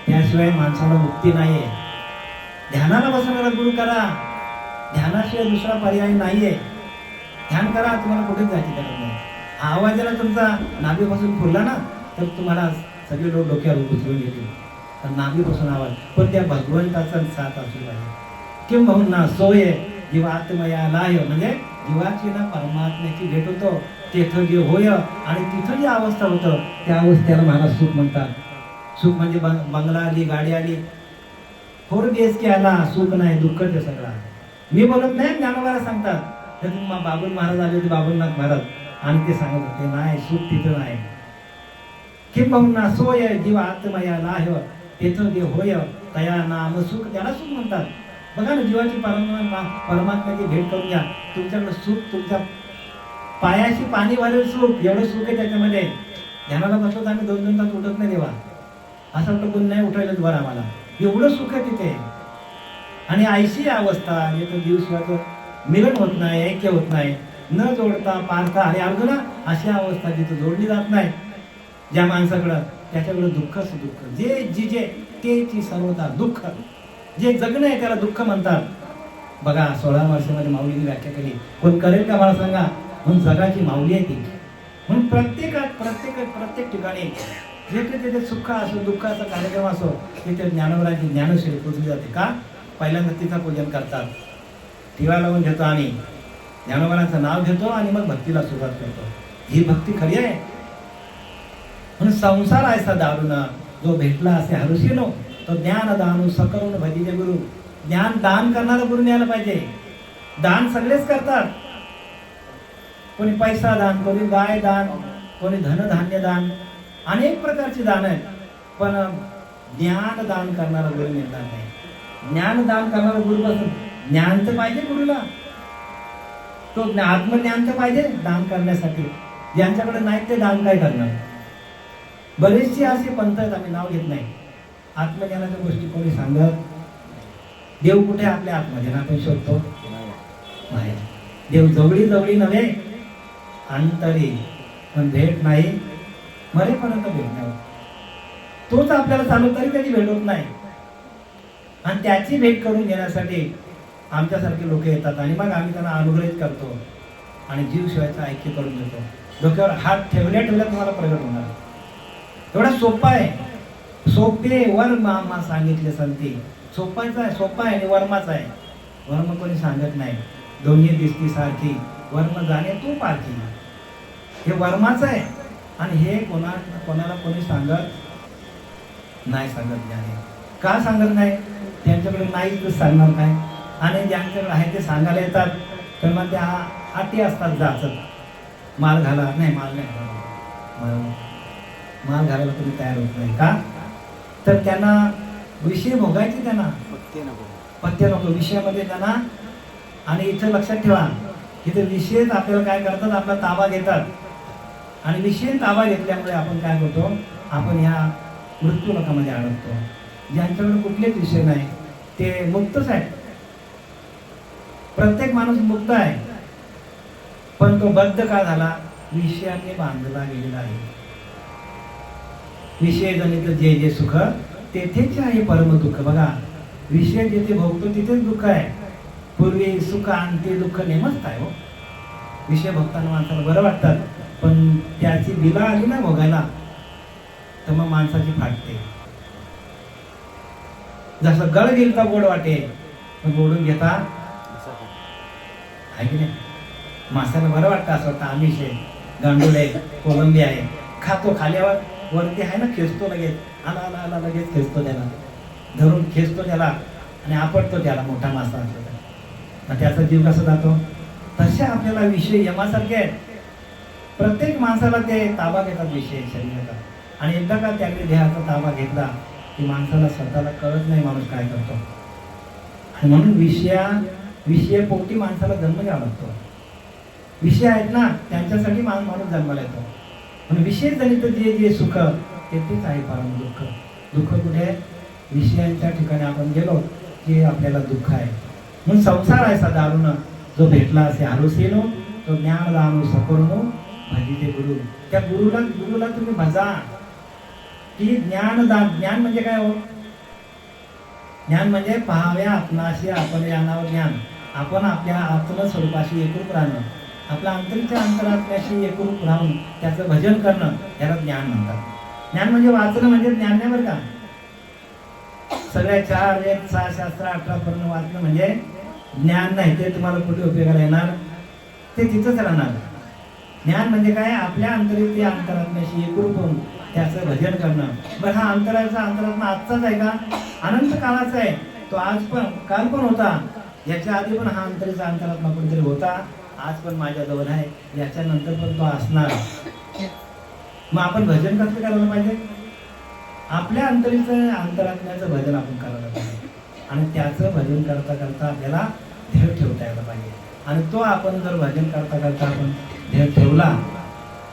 S1: त्याशिवाय माणसाला मुक्ती नाहीये. ध्यानाला बसणारा गुरु करा, ध्यानाशिवाय दुसरा पर्याय नाहीये. ध्यान करा, तुम्हाला कुठेच जायची गरज नाही. हा आवाजाला तुमचा नाभीपासून फुलला ना, तर तुम्हाला सगळे लोक डोक्यावर उचलून घेतील. तर नाभीपासून आवाज, पण त्या भगवंताचा साथ असू पाहिजे. किंबहुना सोय जीव आत्मयाला आहे, म्हणजे जीवाची ना परमात्म्याची भेट होतो, तेथं जे होय आणि तिथं जी अवस्था होतं त्या अवस्थेला महाराज सुख म्हणतात. सुख म्हणजे बंगला आली, गाडी आली, 4 BHK आला, सुख नाही, दुःख ते सगळं. मी बोलत नाही, ज्ञानोबा सांगतात. तर बाबुल महाराज आले होते, बाबुलनाथ महाराज, आणि ते सांगत होते, नाही, सुख तिथं नाही. किंबहुना सोय जीव आत्मयाला आहे, तेथं जे होय तया नाम सुख, त्याला सुख म्हणतात. बघा ना, जीवाची परमात्म्याची भेट करून घ्या. तुमच्याकडे सुख, तुमच्या पायाशी पाणी वाढेल सुख, एवढं सुख आहे त्याच्यामध्ये. ध्यानाला बसवत आम्ही 2-2 तास उठत नाही देवा, असं वाटतं कोण नाही उठायलाच बरं आम्हाला, एवढं सुख आहे तिथे. आणि ऐशी अवस्था, येतं दिवसाचं मिलन होत नाही, ऐक्य होत नाही, न जोडता पार्था. अरे अर्जुना, अशी अवस्था जिथं जोडली जात नाही ज्या माणसाकडं, त्याच्याकडं दुःखच दुःख. जे तेची सर्वता दुःख. जे जगणं आहे त्याला दुःख म्हणतात. बघा, 16 वर्षामध्ये माऊलीने व्याख्या केली. कोण करेल का मला सांगा? म्हणून जगाची माऊली आहे ती. म्हणून प्रत्येक ठिकाणी जिथे सुख असो, दुःखाचा कार्यक्रम असो, तिथे ज्ञानोबरांची ज्ञानश्री पूजली जाते. का? पहिल्यांदा तिचं पूजन करतात, दिवा लावून घेतो आणि ज्ञानोबरांचं नाव घेतो, आणि मग भक्तीला सुरुवात करतो. ही भक्ती खरी आहे. म्हणून संसार ऐसा दारुण, जो भेटला असे हरुषीनो, तो ज्ञान दानू सकरून भजिले गुरु. ज्ञान दान करणारा गुरु मिळाला पाहिजे. दान सगळेच करतात, कोणी पैसा दान, कोणी गाय दान, कोणी धनधान्य दान, अनेक प्रकारची दान आहेत. पण ज्ञान दान करणारा गुरु मिळणार नाही. ज्ञान दान करणारा गुरु पासून ज्ञान तर पाहिजे गुरुला, तो आत्मज्ञान तर पाहिजे दान करण्यासाठी. ज्यांच्याकडे नाही ते दान काय करणार? बरेचसे असे पंथ आहेत, आम्ही नाव घेत नाही, आत्मज्ञानाच्या गोष्टी कोणी सांगत. देव कुठे? आपल्या आत्मज्ञान आपण शोधतो नाही. देव जवळी नव्हे, अंतरी, पण भेट नाही, मरेपर्यंत भेट नाही. तोच आपल्याला चालू, तरी त्याची भेट होत नाही. आणि त्याची भेट करून घेण्यासाठी आमच्यासारखे लोक येतात, आणि मग आम्ही त्यांना अनुग्रहित करतो आणि जीव शिवायचं ऐक्य करून देतो. डोक्यावर हात ठेवल्या तुम्हाला प्रगट होणार. एवढा सोपा आहे. सोपे वर्म सांगितले संती. सोपायचा आहे, सोपा आहे आणि वर्माचा आहे. वर्म कोणी सांगत नाही. दोन्ही दिसती सारखी, वर्म जाणे तू पारखी. हे वर्माचं आहे, आणि हे कोणाला कोणी सांगत नाही. का सांगत नाही? त्यांच्याकडे नाही तर सांगणार काय? आणि ज्यांच्याकडे आहे ते सांगायला येतात, तर मग ते अटी असतात जाचत. माल घाला, नाही माल नाही घाला, माल घालायला तुम्ही तयार होत नाही का? तर त्यांना विषय भोगायचे, त्यांना
S2: पत्ते नको.
S1: पथ्य नको विषयामध्ये त्यांना. आणि इथं लक्षात ठेवा, इथे विषयच आपल्याला काय करतात, आपला ताबा घेतात. आणि विषय ताबा घेतल्यामुळे आपण काय करतो, आपण ह्या मृत्यू लोकांमध्ये अडकतो. ज्यांच्याकडे कुठलेच विषय नाही ते मुक्तच आहे. प्रत्येक माणूस मुक्त आहे, पण तो बद्ध का झाला? विषयाने बांधला गेलेला आहे. विषय जनित जे जे सुख तेथेच आहे परम दुःख. बघा, विषय जिथे भोगतो तिथेच दुःख आहे. पूर्वी सुख आणि दुःख नेमच आहे हो. विषय भोगताना माणसाला बरं वाटतात, पण त्याची बिला आली ना भोगायला, तर मग माणसाची फाटते. जसं गळ गेल तर गोड वाटे, पण ओढून घेता आहे की नाही? माणसाला बरं वाटतं, असं वाटतं आमिष आहे, गांडूळ आहे, कोलंबी आहे, खातो. खाल्यावर वरती आहे ना, खेचतो लगेच, आला आला आला लगेच खेचतो त्याला, धरून खेचतो त्याला आणि आपटतो त्याला. मोठा मासा असतो मग त्याचा जीव कसा जातो? तसे आपल्याला विषय यमासारखे आहेत. प्रत्येक माणसाला ते ताबा घेतात विषय शरीराचा. आणि एकदा का त्याने देहाचा ताबा घेतला की माणसाला स्वतःला कळत नाही माणूस काय करतो. आणि म्हणून विषय पोटी माणसाला जन्म घ्यावा लागतो. विषय आहेत ना, त्यांच्यासाठी माणूस जन्माला येतो. म्हणून विषय जनित जे जे सुख तेथेच आहे परम दुःख. दुःख कुठे? विषयांच्या ठिकाणी आपण गेलो की आपल्याला दुःख आहे. म्हणून संसार आहे सा दारुण, जो भेटला असे आरुसेनो, तो ज्ञान दानू सकोनो भजिते गुरु. त्या गुरुला तुम्ही भजा. की ज्ञानदान, ज्ञान म्हणजे काय हो? ज्ञान म्हणजे पाहाव्या आपणाशी आपण ज्ञानावर ज्ञान. आपण आपल्या आत्मस्वरूपाशी एकरूप राहणं, आपल्या अंतरीच्या अंतरात्म्याशी एकरूप राहून त्याचं भजन करणं, याला ज्ञान म्हणतात. ज्ञान म्हणजे वाचणं म्हणजे ज्ञान नाही बरं का. सगळ्या 4 वेद 6 शास्त्र 18 पर्यंत वाचणं म्हणजे ज्ञान नाही. ते तुम्हाला कुठे उपयोगाला येणार? ते तिथंच राहणार. ज्ञान म्हणजे काय? आपल्या अंतरीच्या अंतरात्म्याशी एकरूप होऊन त्याचं भजन करणं. बरं, हा अंतरात्मा आजचाच आहे का? अनंत काळाचा आहे तो. आज पण, काल पण होता, याच्या आधी पण हा अंतरात्मा कुठेतरी होता, आज पण माझ्याजवळ आहे, याच्यानंतर पण तो असणार. मग आपण भजन कसं करायला पाहिजे? आपल्या अंतरात्म्याचं भजन आपण करायला पाहिजे. आणि त्याचं भजन करता करता आपल्याला ध्येय ठेवता यायला पाहिजे. आणि तो आपण जर भजन करता करता आपण ध्येय ठेवला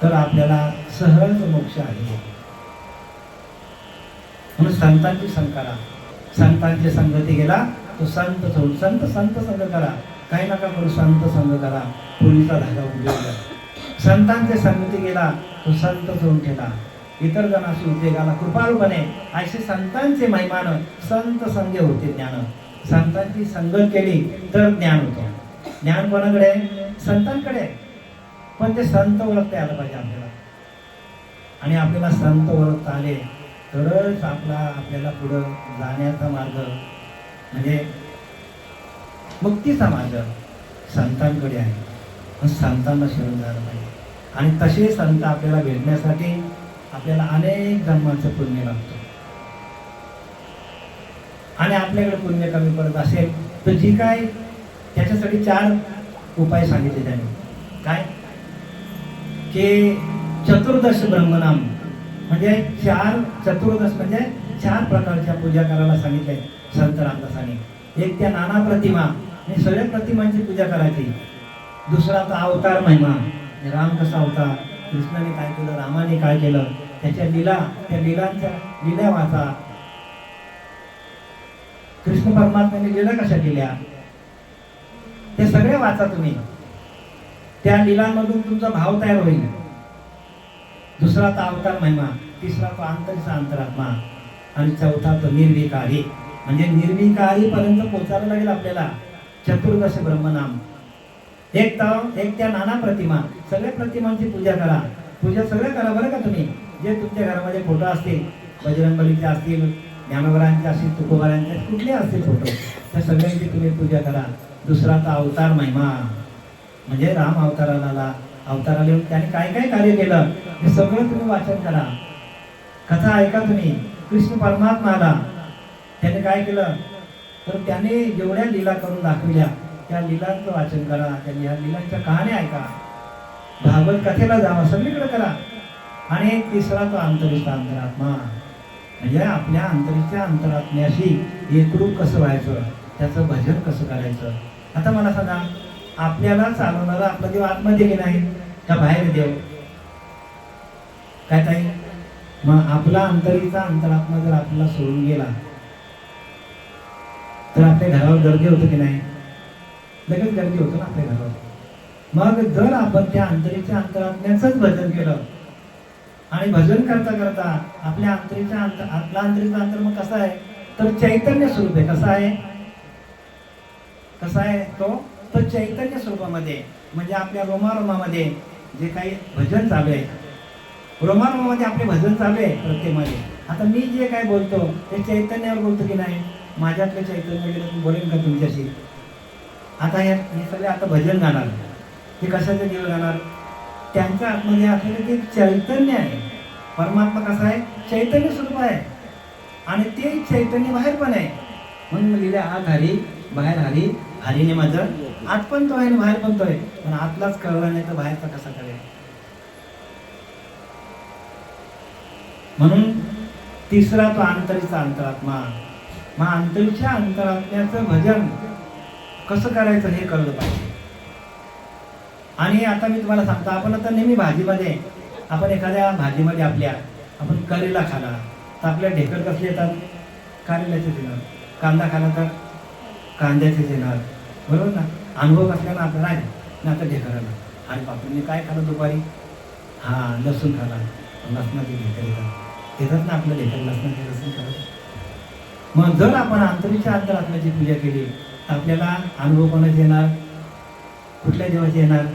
S1: तर आपल्याला सहज मोक्ष आहे. म्हणून संतांची संग करा. संतांची संगती गेला तो संत होऊन संत संग करा. काही नका करू, संत संग करा. पूर्वीचा धागा उद्योग. संतांचे संगती गेला तो संत होऊन ठेला. इतर जणांशी उद्योगाला कृपाळू बने. असे संतांचे महिमान संत संगे होते ज्ञान. संतांची संगत केली तर ज्ञान होतं. ज्ञान कोणाकडे? संतांकडे. पण ते संत ओळखता आलं पाहिजे आपल्याला. आणि आपल्याला संत ओळखता आले तरच आपल्याला पुढं जाण्याचा मार्ग म्हणजे मुक्तीचा मार्ग संतांकडे आहे. संतांना शरण जायला पाहिजे. आणि तसे संत आपल्याला भेटण्यासाठी आपल्याला अनेक जन्मांचं पुण्य लागतं. आणि आपल्याकडे पुण्य कमी पडत असेल तर जी काय त्याच्यासाठी 4 उपाय सांगितले त्यांनी. काय? की चतुर्दश ब्रह्मनाम म्हणजे 4 चतुर्दश म्हणजे 4 प्रकारच्या पूजा करायला सांगितले संत रामदासांनी. एक त्या नाना प्रतिमा आणि सगळ्या प्रतिमांची पूजा करायची. दुसरा तो अवतार महिमा, राम कसा होता, कृष्णाने काय केलं, रामाने काय केलं, त्याच्या लीला, त्या लीला वाचा. कृष्ण परमात्म्याने लीला कशा केल्या ते सगळे वाचा तुम्ही. त्या लीलांमधून तुमचा भाव तयार होईल. दुसरा तो अवतार महिमा, तिसरा तो अंतरीचा अंतरात्मा आणि चौथा तो निर्विकारी म्हणजे निर्विकारी पर्यंत पोहोचायला लागेल आपल्याला. चतुर्दश ब्रह्मनाम. एक त्या नाना प्रतिमा, सगळ्या प्रतिमांची पूजा करा. पूजा सगळं करा बरं का तुम्ही. जे तुमच्या घरामध्ये फोटो असतील, बजरंगबलीचे असतील, ज्ञानोबरांचे असतील, तुकोबारांचे कुठले असतील फोटो, त्या सगळ्यांची तुम्ही पूजा करा. दुसरा तो अवतार महिमा म्हणजे राम अवताराला येऊन त्याने काय काय कार्य केलं हे सगळं तुम्ही वाचन करा. कथा ऐका तुम्ही. कृष्ण परमात्मा आला, त्याने काय केलं तर त्याने जेवढ्या लीला करून दाखविल्या त्या लीलांचं वाचन करा, त्या लीलांच्या कहाण्या ऐका, भागवत कथेला जावा, सगळीकडे करा. आणि तिसरा तो अंतरिष्ठ अंतरात्मा, म्हणजे आपल्या अंतरीच्या अंतरात्म्याशी एकरूप कसं व्हायचं, त्याचं भजन कसं करायचं. आता मला सांगा, आपल्याला चालवणारा आपला देव आतमध्ये की नाही, का बाहेर देव? काय ताई? मग आपला अंतरीचा अंतरात्मा जर आपल्याला सोडून गेला तर आपल्या घरावर गर्दी होतं की नाही? लगेच गर्दी होतं ना आपल्या घरावर. मग जर आपण त्या अंतरीच्या अंतरात्म्याचंच भजन केलं आणि भजन करता करता आपल्या अंतरीच्या आपला अंतरीचा अंतर मग कसा आहे, तर चैतन्य स्वरूप आहे. कसा आहे? कसा आहे तो चैतन्य स्वरूपामध्ये, म्हणजे आपल्या रोमारोमामध्ये जे काही भजन चालू आहे, रोमारोमामध्ये आपले भजन चालू आहे प्रत्येकमध्ये. आता मी जे काय बोलतो ते चैतन्यावर बोलतो की नाही? माझ्यातलं चैतन्य गेलं बोलेन का तुमच्याशी? आता हे सगळे आता भजन गाणार, ते कशाचे देव गाणार? त्यांच्या आतमध्ये असलेलं ते चैतन्य आहे. परमात्मा कसा आहे? चैतन्य स्वरूप आहे, आणि ते चैतन्य बाहेर पण आहे. म्हणून लिहिले आत हरी बाहेर हरी, हरीने माझं आत पण तो आहे आणि बाहेर पण तो आहे. पण आतलाच कळला नाही तर बाहेरचा कसा कळेल? म्हणून तिसरा तो अंतरीचा अंतरात्मा. मग अंतरीच्या अंतरात्म्याचं भजन कसं करायचं हे कळलं पाहिजे. आणि आता मी तुम्हाला सांगतो, आपण आता नेहमी भाजीमध्ये, आपण एखाद्या भाजीमध्ये आपल्या आपण करेला खाला तर आपल्या ढेकर कसले येतात? करेल्याचेच येणार. कांदा खाला तर कांद्याचेच येणार, बरोबर ना? अनुभव कसल्यानं आपला नाही ना. आता ढेकर आला, आणि बापूंनी काय खाल्लं दुपारी? हां, लसूण खाला, लसणाचे ढेकर येतात ना आपलं ढेकर, लसणाचे लसूण खाला. मग जर आपण अंतरीच्या अंतरात्म्याची पूजा केली तर आपल्याला अनुभव कोणाचे येणार? कुठल्या देवाचे येणार?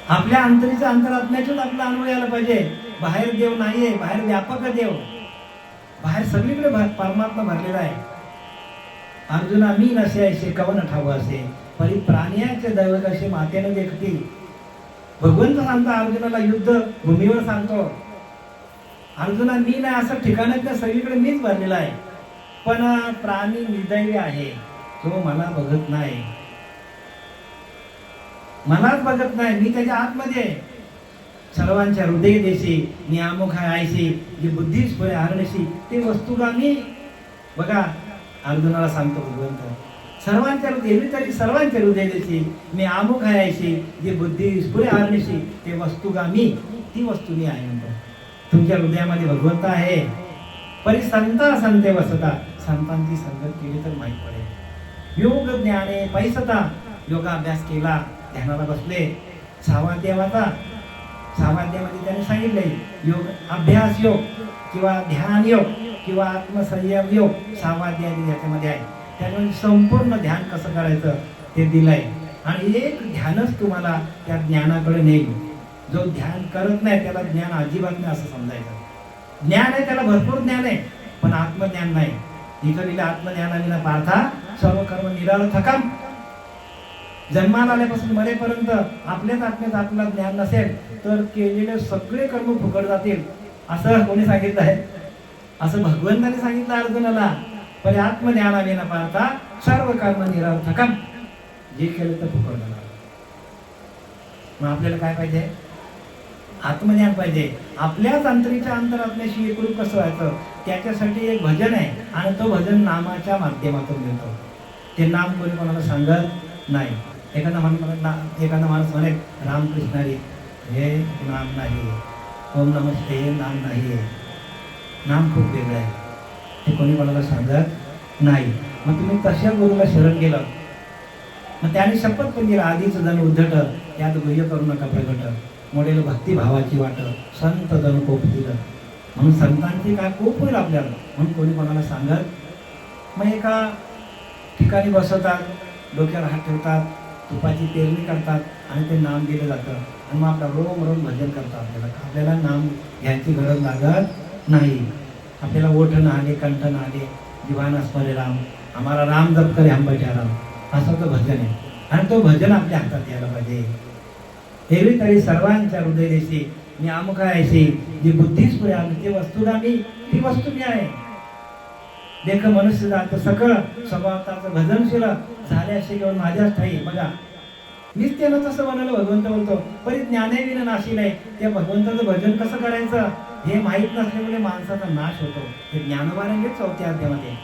S1: आपल्या अंतरीच्या अंतरात्म्याच्याच आपला अनुभव यायला पाहिजे. बाहेर देव नाहीये, बाहेर व्यापक देव, बाहेर सगळीकडे परमात्मा भरलेला आहे. अर्जुना मी नसे ऐसे कवन ठाव असे, परी प्राण्याचे दैवत असे मातेनं देखती. भगवंत सांगतो अर्जुनाला, युद्ध भूमीवर सांगतो, अर्जुना मी नाही असं ठिकाणात सगळीकडे मीच भरलेला आहे, पण प्राणी निर्दैवी आहे, तो मला बघत नाही, मलाच बघत नाही, मी त्याच्या आतमध्ये. सर्वांच्या हृदय देशी नियामुख आयशी, जी बुद्धी स्फुरे हरणशी, ते वस्तुगामी. बघा, अर्जुनाला सांगतो भगवंत, सर्वांच्या हृदय देशी मी आमुख आयशी, जी बुद्धी स्फुरे हरणशी, ते वस्तुगामी, ती वस्तू मी आहे म्हणतो. तुमच्या हृदयामध्ये भगवंत आहे. परी संता संते वसता, संतांची संगत केली तर माहीत पडेल. योग ज्ञाने पैसता, योगाभ्यास केला, ध्यानाला बसले. सावाध्यामध्ये त्याने सांगितले, योग अभ्यास योग किंवा ध्यान योग किंवा आत्मसंयम योग, सावाध्याय याच्यामध्ये आहे. त्यामुळे संपूर्ण ध्यान कसं करायचं ते दिलंय, आणि एक ध्यानच तुम्हाला त्या ज्ञानाकडे नेईल. जो ध्यान करत नाही त्याला ज्ञान अजिबात नाही असं समजायचं. ज्ञान आहे, त्याला भरपूर ज्ञान आहे, पण आत्मज्ञान नाही. इथं लिहिलं, आत्मज्ञानाविना पार्था सर्व कर्म निरर्थकम. जन्माला आल्यापासून मरेपर्यंत आपल्याच आत्म्यात आपल्याला ज्ञान नसेल तर केलेले सगळे कर्म फुकट जातील, असं कोणी सांगितलं आहे? असं भगवंताने सांगितलं अर्जुनाला. पण आत्मज्ञानाविना पार्था सर्व कर्म निरर्थकम. जे केलं तर फुकट जाणार. मग आपल्याला काय पाहिजे? आत्मज्ञान पाहिजे. आपल्याच अंतरीच्या अंतरात्म्याशी एकरूप कसं व्हायचं, त्याच्यासाठी एक भजन आहे, आणि तो भजन नामाच्या माध्यमातून देतो. ते नाम कोणी कोणाला सांगत नाही. एखादा माणूस म्हणे रामकृष्ण हरी, हे नाम नाही, ओम नमस्ते हे नाम नाही आहे, नाम खूप वेगळं आहे, ते कोणी कोणाला सांगत नाही. मग तुम्ही तशा गुरुला शरण गेलं, मग त्याने शपथ पण दिला, आधीच जण उद्धट यात गुह्य करू नका प्रगट, मोडेल भक्तिभावाची वाट, संत जण कोप दिलं. म्हणून संतांची काय कोप होईल आपल्याला, म्हणून कोणी कोणाला सांगत. मग एका ठिकाणी बसवतात, डोक्यावर हात ठेवतात, तुपाची पेरणी करतात, आणि ते नाम दिलं जातं, आणि मग आपला रोम रोम भजन करतात. आपल्याला नाम घ्यायची गरज लागत नाही. आपल्याला ओठ न आले, कंठ न आले, दिवाना स्मरे राम, आम्हाला राम जप करे हम बैठा राम, असं तो भजन आहे. आणि तो भजन आपल्या हातात यायला पाहिजे. एरवी तरी सर्वांच्या हृदय देशी मी अमुख आहे, जी बुद्धीच पुरे आली, ती वस्तुगामी, ती वस्तू मी आहे. देख मनुष्य जात सकळ स्वभावताचं भजनशील झाले असे केवळ माझ्याच ठाई. बघा मीच त्यानं तसं म्हणाल भगवंत बोलतो परी ज्ञाने विन नाशील आहे. त्या भगवंताचं भजन कसं करायचं हे माहीत नसल्यामुळे माणसाचा नाश होतो. हे ज्ञानोबाने 4थ्या अध्यायामध्ये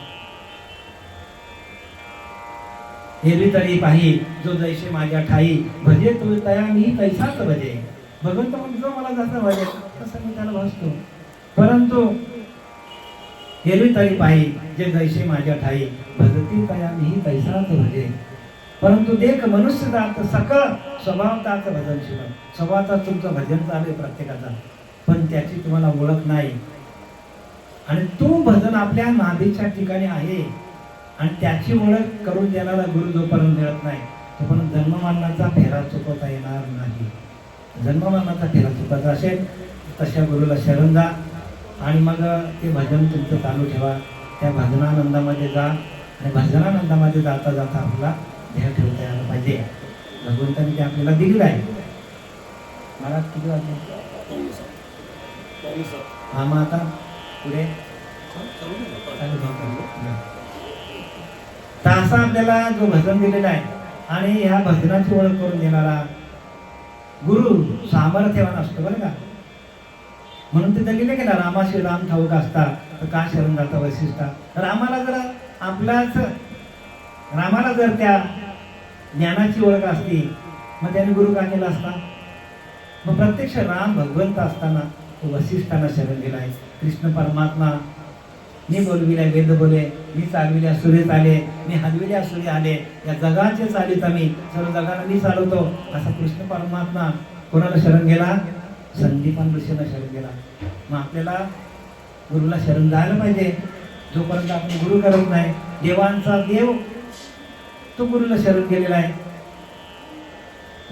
S1: एरवी तरी पाही जो जैसे माझ्या ठाई भजे तू तया मी तैसाच भजे. भगवंत म्हणतो मला जसं भजे तसं मी त्याला भजतो. परंतु एरवी तरी पाही जे जैसे माझ्या ठाई भजती तया मी तैसाच भजे. परंतु देख मनुष्य जात सकळ स्वभावताचं भजनशील. स्वभावता तुमचं भजन चालू आहे प्रत्येकाचा, पण त्याची तुम्हाला ओळख नाही. आणि तो भजन आपल्या नाभीच्या ठिकाणी आहे आणि त्याची ओळख करून देणारा गुरु जोपर्यंत मिळत नाही तोपर्यंत जन्ममरणाचा फेरा चुकवता येणार नाही. जन्ममरणाचा फेरा चुकवता असेल तशा गुरुला शरण जा आणि मग ते भजन तुमचं चालू ठेवा. त्या भजनानंदामध्ये जा आणि भजनानंदामध्ये जाता जाता आपला ध्येय ठेवता यायला पाहिजे. भगवंताने ते आपल्याला दिलेलं आहे. मला किती वाजले? हा मग आता पुढे तर असा आपल्याला जो भजन दिलेला आहे आणि ह्या भजनाची ओळख करून देणारा गुरु सामर्थ्यवान असतो बरं का. म्हणून ते दिलेले की ना रामाशी राम ठाऊक असता तर का शरण जाता वैशिष्टा. रामाला जर त्या ज्ञानाची ओळख असती मग त्याने गुरु का केला असता. मग प्रत्यक्ष राम भगवंत असताना तो वशिष्ठांना शरण गेलाय. कृष्ण परमात्मा मी बोलविले वेद बोले, मी चालविल्या सूर्य चाले, मी हलविल्या सूर्य आले, या जगाचे चालित आम्ही सर्व जगाला मी चालवतो. असा कृष्ण परमात्मा कोणाला शरण गेला? संदीपान ऋषीला शरण गेला. मग आपल्याला गुरुला शरण जायला पाहिजे. जोपर्यंत आपण गुरु करत नाही, देवांचा देव तो गुरुला शरण गेलेला आहे.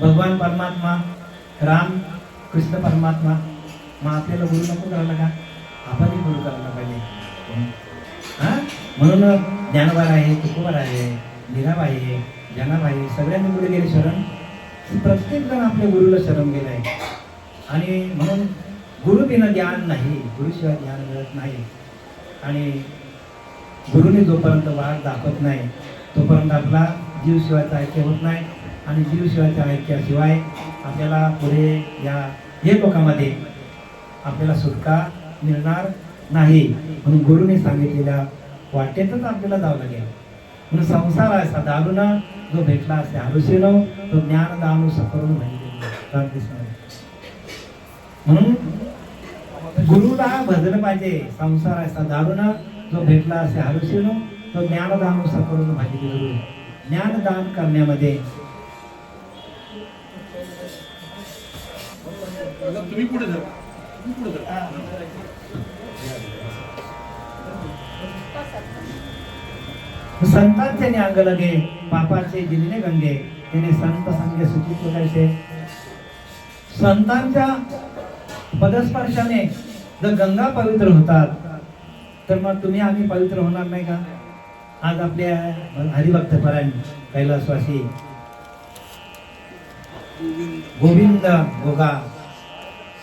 S1: भगवान परमात्मा राम कृष्ण परमात्मा. मग आपल्याला गुरु नको करायला का? आपणही गुरु करायला पाहिजे. म्हणून ज्ञानोबा आहे, तुकोबा आहे, मीराबाई आहे, जनाबाई आहे, सगळ्यांनी गुरु गेले शरण. प्रत्येक जण आपल्या गुरुला शरण गेलाय. आणि म्हणून गुरु बिना ज्ञान नाही, गुरुशिवाय ज्ञान मिळत नाही. आणि गुरुने जोपर्यंत वाट दाखवत नाही तोपर्यंत आपला जीव शिवायचा ऐक्य होत नाही. आणि जीव शिवायच्या ऐक्याशिवाय आपल्याला पुढे या हे लोकांमध्ये आपल्याला सुटका मिळणार नाही. म्हणून गुरुने सांगितलेल्या वाटेतच आपल्याला जावं लागेल. म्हणून संसार असा दारुण जो भेटला असे हरुषेनो तो ज्ञान दानू सकरून म्हणून गुरुला भजन पाहिजे. संसार असा दारुण जो भेटला असे हरुषेनो तो ज्ञानदान सकरून भाजी गुरु. ज्ञानदान करण्यामध्ये
S3: तुम्ही पुढे जा.
S1: संतांचे अंग लगे पापाचे जिल्हे गंगे त्याने संत संगे सुचित्व कैसे. संतांच्या पदस्पर्शाने जर गंगा पवित्र होतात तर मग तुम्ही आम्ही पवित्र होणार नाही का? आज आपल्या हरिभक्त परायण कैलासवासी गोविंद गोगा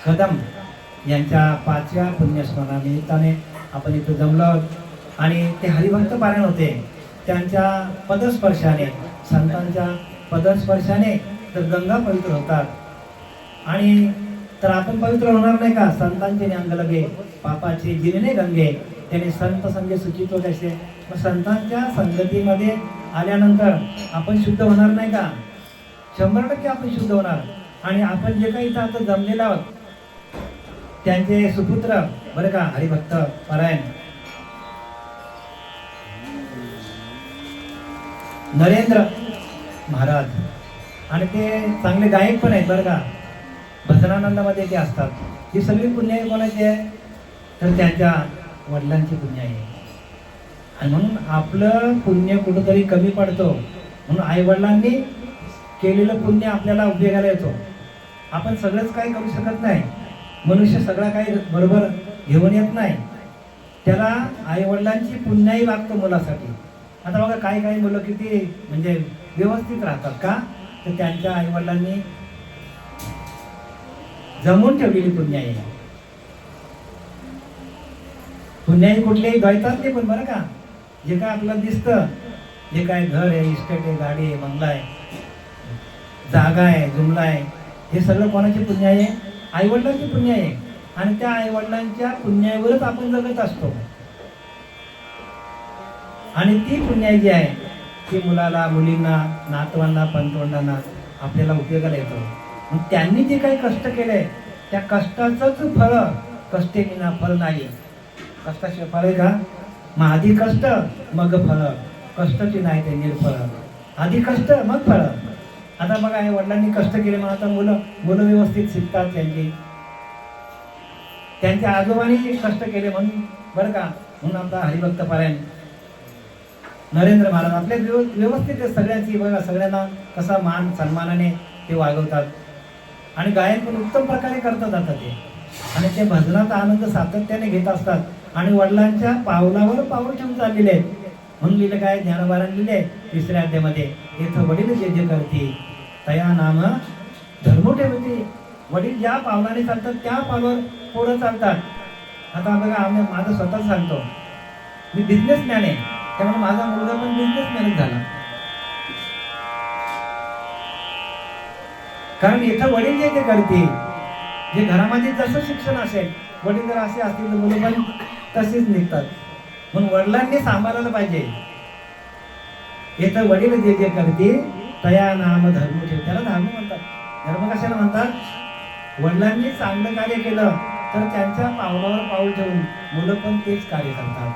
S1: कदम यांच्या 5व्या पुण्यस्मरणानिमित्ताने आपण इथं जमलो आहोत. आणि ते हरिभक्त पारायण होते. त्यांच्या पदस्पर्शाने संतांच्या पदस्पर्शाने तर गंगा पवित्र होतात. आणि तर आपण पवित्र होणार नाही का? संतांचे अंग लगे पापाचे जिरणे गंगे त्याने संत संगे सुचित्व कैसे. मग संतांच्या संगतीमध्ये आल्यानंतर आपण शुद्ध होणार नाही का? 100% आपण शुद्ध होणार. आणि आपण जे काही इथं आता जमलेलो आहोत त्यांचे सुपुत्र बरं का हरिभक्त पारायण नरेंद्र महाराज. आणि ते चांगले गायक पण आहेत बरं का. भजनानंदामध्ये ते असतात. ही सगळी पुण्य कोणाची आहे? तर त्यांच्या वडिलांची पुण्य आहे. आणि म्हणून आपलं पुण्य कुठंतरी कमी पडतो. म्हणून आई वडिलांनी केलेलं पुण्य आपल्याला उपयोगाला येतो. आपण सगळंच काही करू शकत नाही. मनुष्य सगळं काही बरोबर घेऊन येत नाही. त्याला आई वडिलांची पुण्याही लागतं मुलासाठी. आता बघा काही काही मुलं किती म्हणजे व्यवस्थित राहतात का? तर त्यांच्या आई वडिलांनी जमून ठेवलेली पुण्याई. पुण्याई कुठलेही द्वैतातले पण बरं का जे काय आपल्याला दिसतं, जे काय घर आहे, इस्टेट आहे, गाडी आहे, बंगला आहे, जागा आहे, जुमला आहे, हे सगळं कोणाची पुण्य आहे? आईवडिलांची पुण्य आहे. आणि त्या आईवडिलांच्या पुण्यावरच आपण जगत असतो. आणि ती पुण्य जी आहे ती मुलाला, मुलींना, नातवांना, पंतवंडांना आपल्याला उपयोगाला येतो. मग त्यांनी जे काही कष्ट केले त्या कष्टाचंच फळ, कष्टे विना फळ नाही. कष्टाशिवाय फळ आहे का? मग आधी कष्ट मग फळ, कष्टाची नाही ते निर्फळ. आधी कष्ट मग फळ. आता बघा, आई वडिलांनी कष्ट केले म्हणून आता मुलं व्यवस्थित शिकतात. त्यांच्या आजोबांनी कष्ट केले म्हणून बरं का, म्हणून आपला हरिभक्त पारायण नरेंद्र महाराज आपल्या व्यवस्थित सगळ्यांची बघा, सगळ्यांना कसा मान सन्मानाने ते वागवतात. आणि गायन पण उत्तम प्रकारे करतात आता ते. आणि ते भजनाचा आनंद सातत्याने घेत असतात. आणि वडिलांच्या पावलावर पाऊल ठेवून चाललेले आहेत. म्हणून लिहिलं काय, ज्ञानोबारांनी लिहिले 3ऱ्या अध्यायामध्ये, इथं वडील जे जे करते तया नाम धर्म ठेवते. वडील ज्या पावलाने चालतात त्या पावलावर पोरं चालतात. आता बघा, माझं स्वतःच सांगतो, मी बिझनेसमॅन आहे, त्यामुळे माझा मुलगा पण बिझनेसमॅनच झाला. कारण इथं वडील जे ते करते, जे घरामध्ये जसं शिक्षण असेल, वडील जर असे असतील तर मुलं पण तसेच निघतात. म्हणून वडिलांनी सांभाळायला पाहिजे. इथं वडील जे जे करते तया नाम धर्म ठेव. त्याला धर्म म्हणतात. धर्म कशाला म्हणतात? वडिलांनी चांगलं कार्य केलं तर त्यांच्या पावलावर पाऊल ठेवून मुलं पण तेच कार्य करतात.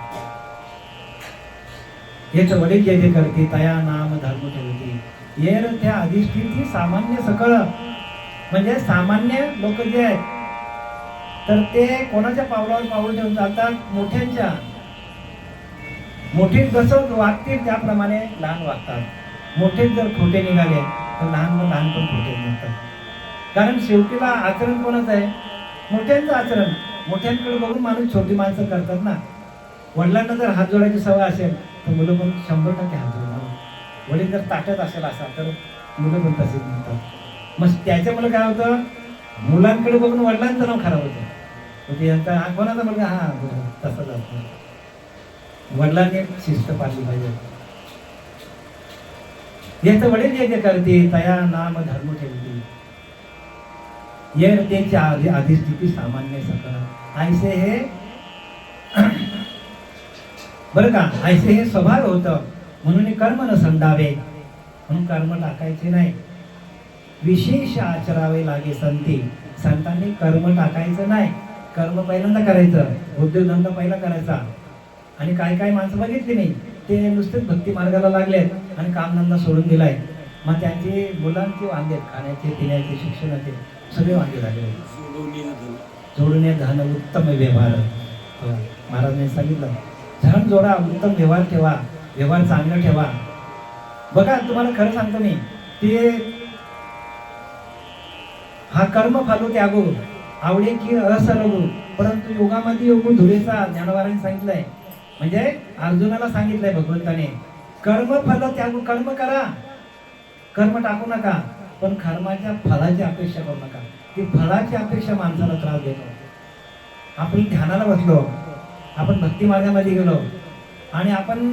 S1: हेच वडील जे जे करते तया नाम धर्म ठेवते. येर त्या अधिष्ठिती सामान्य सकळ. म्हणजे सामान्य लोक जे आहेत तर ते कोणाच्या पावलावर पाऊल ठेवून चालतात? मोठ्यांच्या. मोठे जसं वागतील त्याप्रमाणे लहान वागतात. मोठे जर खोटे निघाले तर लहान पण खोटे निघतात. कारण शेवटीला आचरण कोणाचं आहे? मोठ्यांचं आचरण. मोठ्यांकडे बघून माणूस छोटी माणसं करतात ना. वडिलांना जर हात जोडायची सवय असेल तर मुलं पण 100% हात जोडणार. वडील जर ताटत असेल असा तर मुलं पण तसेच निघतात. मग त्याच्यामुळे काय होतं? मुलांकडे बघून वडिलांचं नाव खराब होतं. यांचा हा कोणाचा मुलगा, हा तसाच असतो. वडिलांनी शिस्त पाळली पाहिजे. याचं वडील जे जे करते तया नाम धर्म ठेवते. ये त्याच्या अधिस्थिती सामान्य सकळ. ऐसे हे बरं का, ऐसे हे स्वभाव होतं. म्हणून कर्म न संडावे. म्हणून कर्म टाकायचे नाही. विशेष आचरावे लागे संती. संतांनी कर्म टाकायचं नाही. कर्म पहिल्यांदा करायचं, उद्योगधंदा पहिला करायचा. आणि काय काय माणसं बघितली नाही, ते नुसतेच भक्ती मार्गाला लागलेत आणि कामधंदा सोडून दिलाय. मग त्यांची मुलांची वांदे, खाण्याचे, पिण्याचे, शिक्षणाचे सगळे वांदे झाले. जोडून धन उत्तम व्यवहार. महाराजांनी सांगितलं, धन जोडा, उत्तम व्यवहार ठेवा, व्यवहार चांगला ठेवा. बघा, तुम्हाला खरं सांगतो मी, ते हा कर्म फालो त्यागो आवडे की असरगो परंतु योगामध्ये योगू धुरेचा ज्ञानोबारांनी सांगितलंय. म्हणजे अर्जुनाला सांगितलंय भगवंताने, कर्म फल त्याग. कर्म करा, कर्म टाकू नका, पण कर्माच्या फळाची अपेक्षा करू नका. ती फळाची अपेक्षा माणसाला त्रास देतो. आपण ध्यानाला बसलो, आपण भक्ती मार्गामध्ये गेलो आणि आपण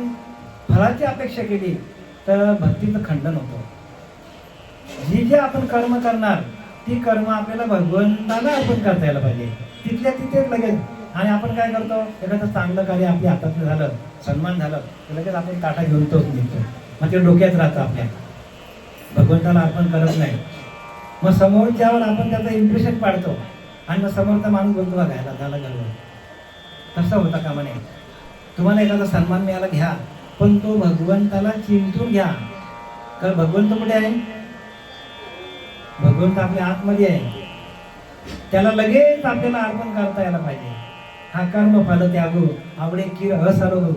S1: फळाची अपेक्षा केली तर भक्तीचं खंडन होतं. जे आपण कर्म करणार ती कर्म आपल्याला भगवंताला अर्पण करता यायला पाहिजे, तिथल्या तिथेच लगेच. आणि आपण काय करतो, एखादं चांगलं कार्य आपल्या हातातलं झालं, सन्मान झालं तर लगेच आपण ताटा घेऊन तोच निघतो. मग ते डोक्यात राहतं आपल्या, भगवंताला अर्पण करत नाही. मग समोरच्यावर आपण त्याचं इम्प्रेशन पाडतो आणि मग समोरचा माणूस बोलतो, बघायला झाला घालून. तसं होता कामा नये. तुम्हाला एखादा सन्मान मिळाला घ्या, पण तो भगवंताला चिंतून घ्या. कारण भगवंत कुठे आहे? भगवंत आपल्या आतमध्ये आहे. त्याला लगेच आपल्याला अर्पण करता यायला पाहिजे. हा कर्म फल त्यागो आवडे की असरोगो.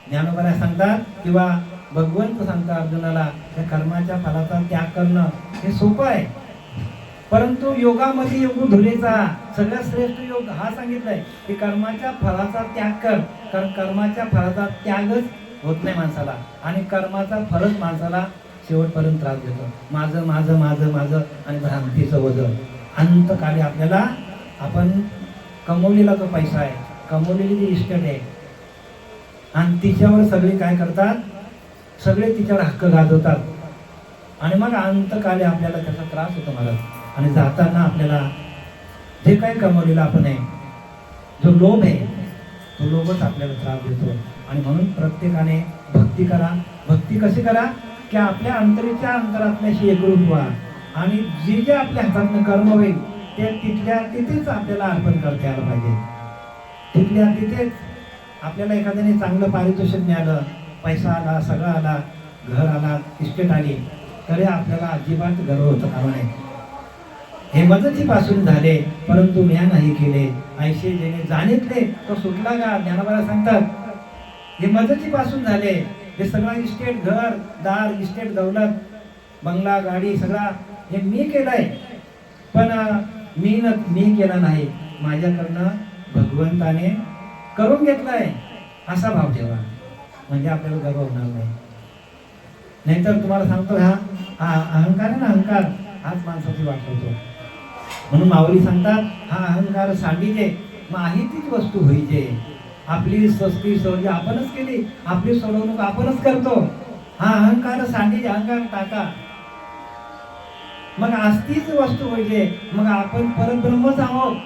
S1: ज्ञानोबा सांगतात किंवा भगवंत सांगतात अर्जुनाला, त्या कर्माच्या फलाचा त्याग करणं हे सोपं आहे. परंतु योगामध्ये योग धुरेचा सगळ्यात श्रेष्ठ योग हा सांगितलाय की कर्माच्या फळाचा त्याग कर. कारण कर्माच्या फळाचा त्यागच होत नाही माणसाला, आणि कर्माचा फळच माणसाला शेवटपर्यंत त्रास देतो. माझं माझं माझं माझं आणि भ्रांतीचं वजन. अंतकाली आपल्याला आपण कमवलेला जो पैसा आहे, कमवलेली जी इस्टेट आहे, आणि तिच्यावर सगळे काय करतात, सगळे तिच्यावर हक्क गाजवतात. आणि मग अंतकाली आपल्याला त्याचा त्रास होतो महाराज. आणि जाताना आपल्याला जे काही कमवलेलं आपण आहे, जो लोभ आहे, तो लोभच आपल्याला त्रास देतो. आणि म्हणून प्रत्येकाने भक्ती करा. भक्ती कशी करा की आपल्या अंतरीच्या अंतरात्म्याशी एकरूप व्हा. आणि जे जे आपल्या हातातनं कर्म होईल ते तिथल्या तिथेच आपल्याला अर्पण करता यायला पाहिजे. तिथल्या तिथेच आपल्याला एखाद्याने चांगलं पारितोषिक मिळालं, पैसा आला, सगळं आला, घर आला, इस्टेट आली, तरी आपल्याला अजिबात गर्व होता कामा नये. हे मदतीपासून झाले परंतु म्या नाही केले, ऐशे जेणे जाणितले तो सुटला का. ज्ञानोबा सांगतात हे मदतीपासून झाले. हे सगळं इस्टेट, घर दार, इस्टेट, दौलत, बंगला, गाडी सगळा हे मी केलंय. पण मी केला नाही, माझ्याकडनं भगवंताने करून घेतलाय, असा भाव ठेवा. म्हणजे आपल्याला गर्व होणार नाही. नाहीतर तुम्हाला सांगतो हा अहंकार आहे ना, अहंकार हाच माणसाची वाटवतो. म्हणून माऊली सांगतात हा अहंकार सांडीचे माहितीच वस्तू होईचे. आपली सस्ती सोडली आपणच केली, आपली सोडवणूक आपणच करतो. हा अहंकार सांडीचे, अहंकार टाका, मग असतीच वस्तू होईचे. मग आपण परब्रह्मच आहोत.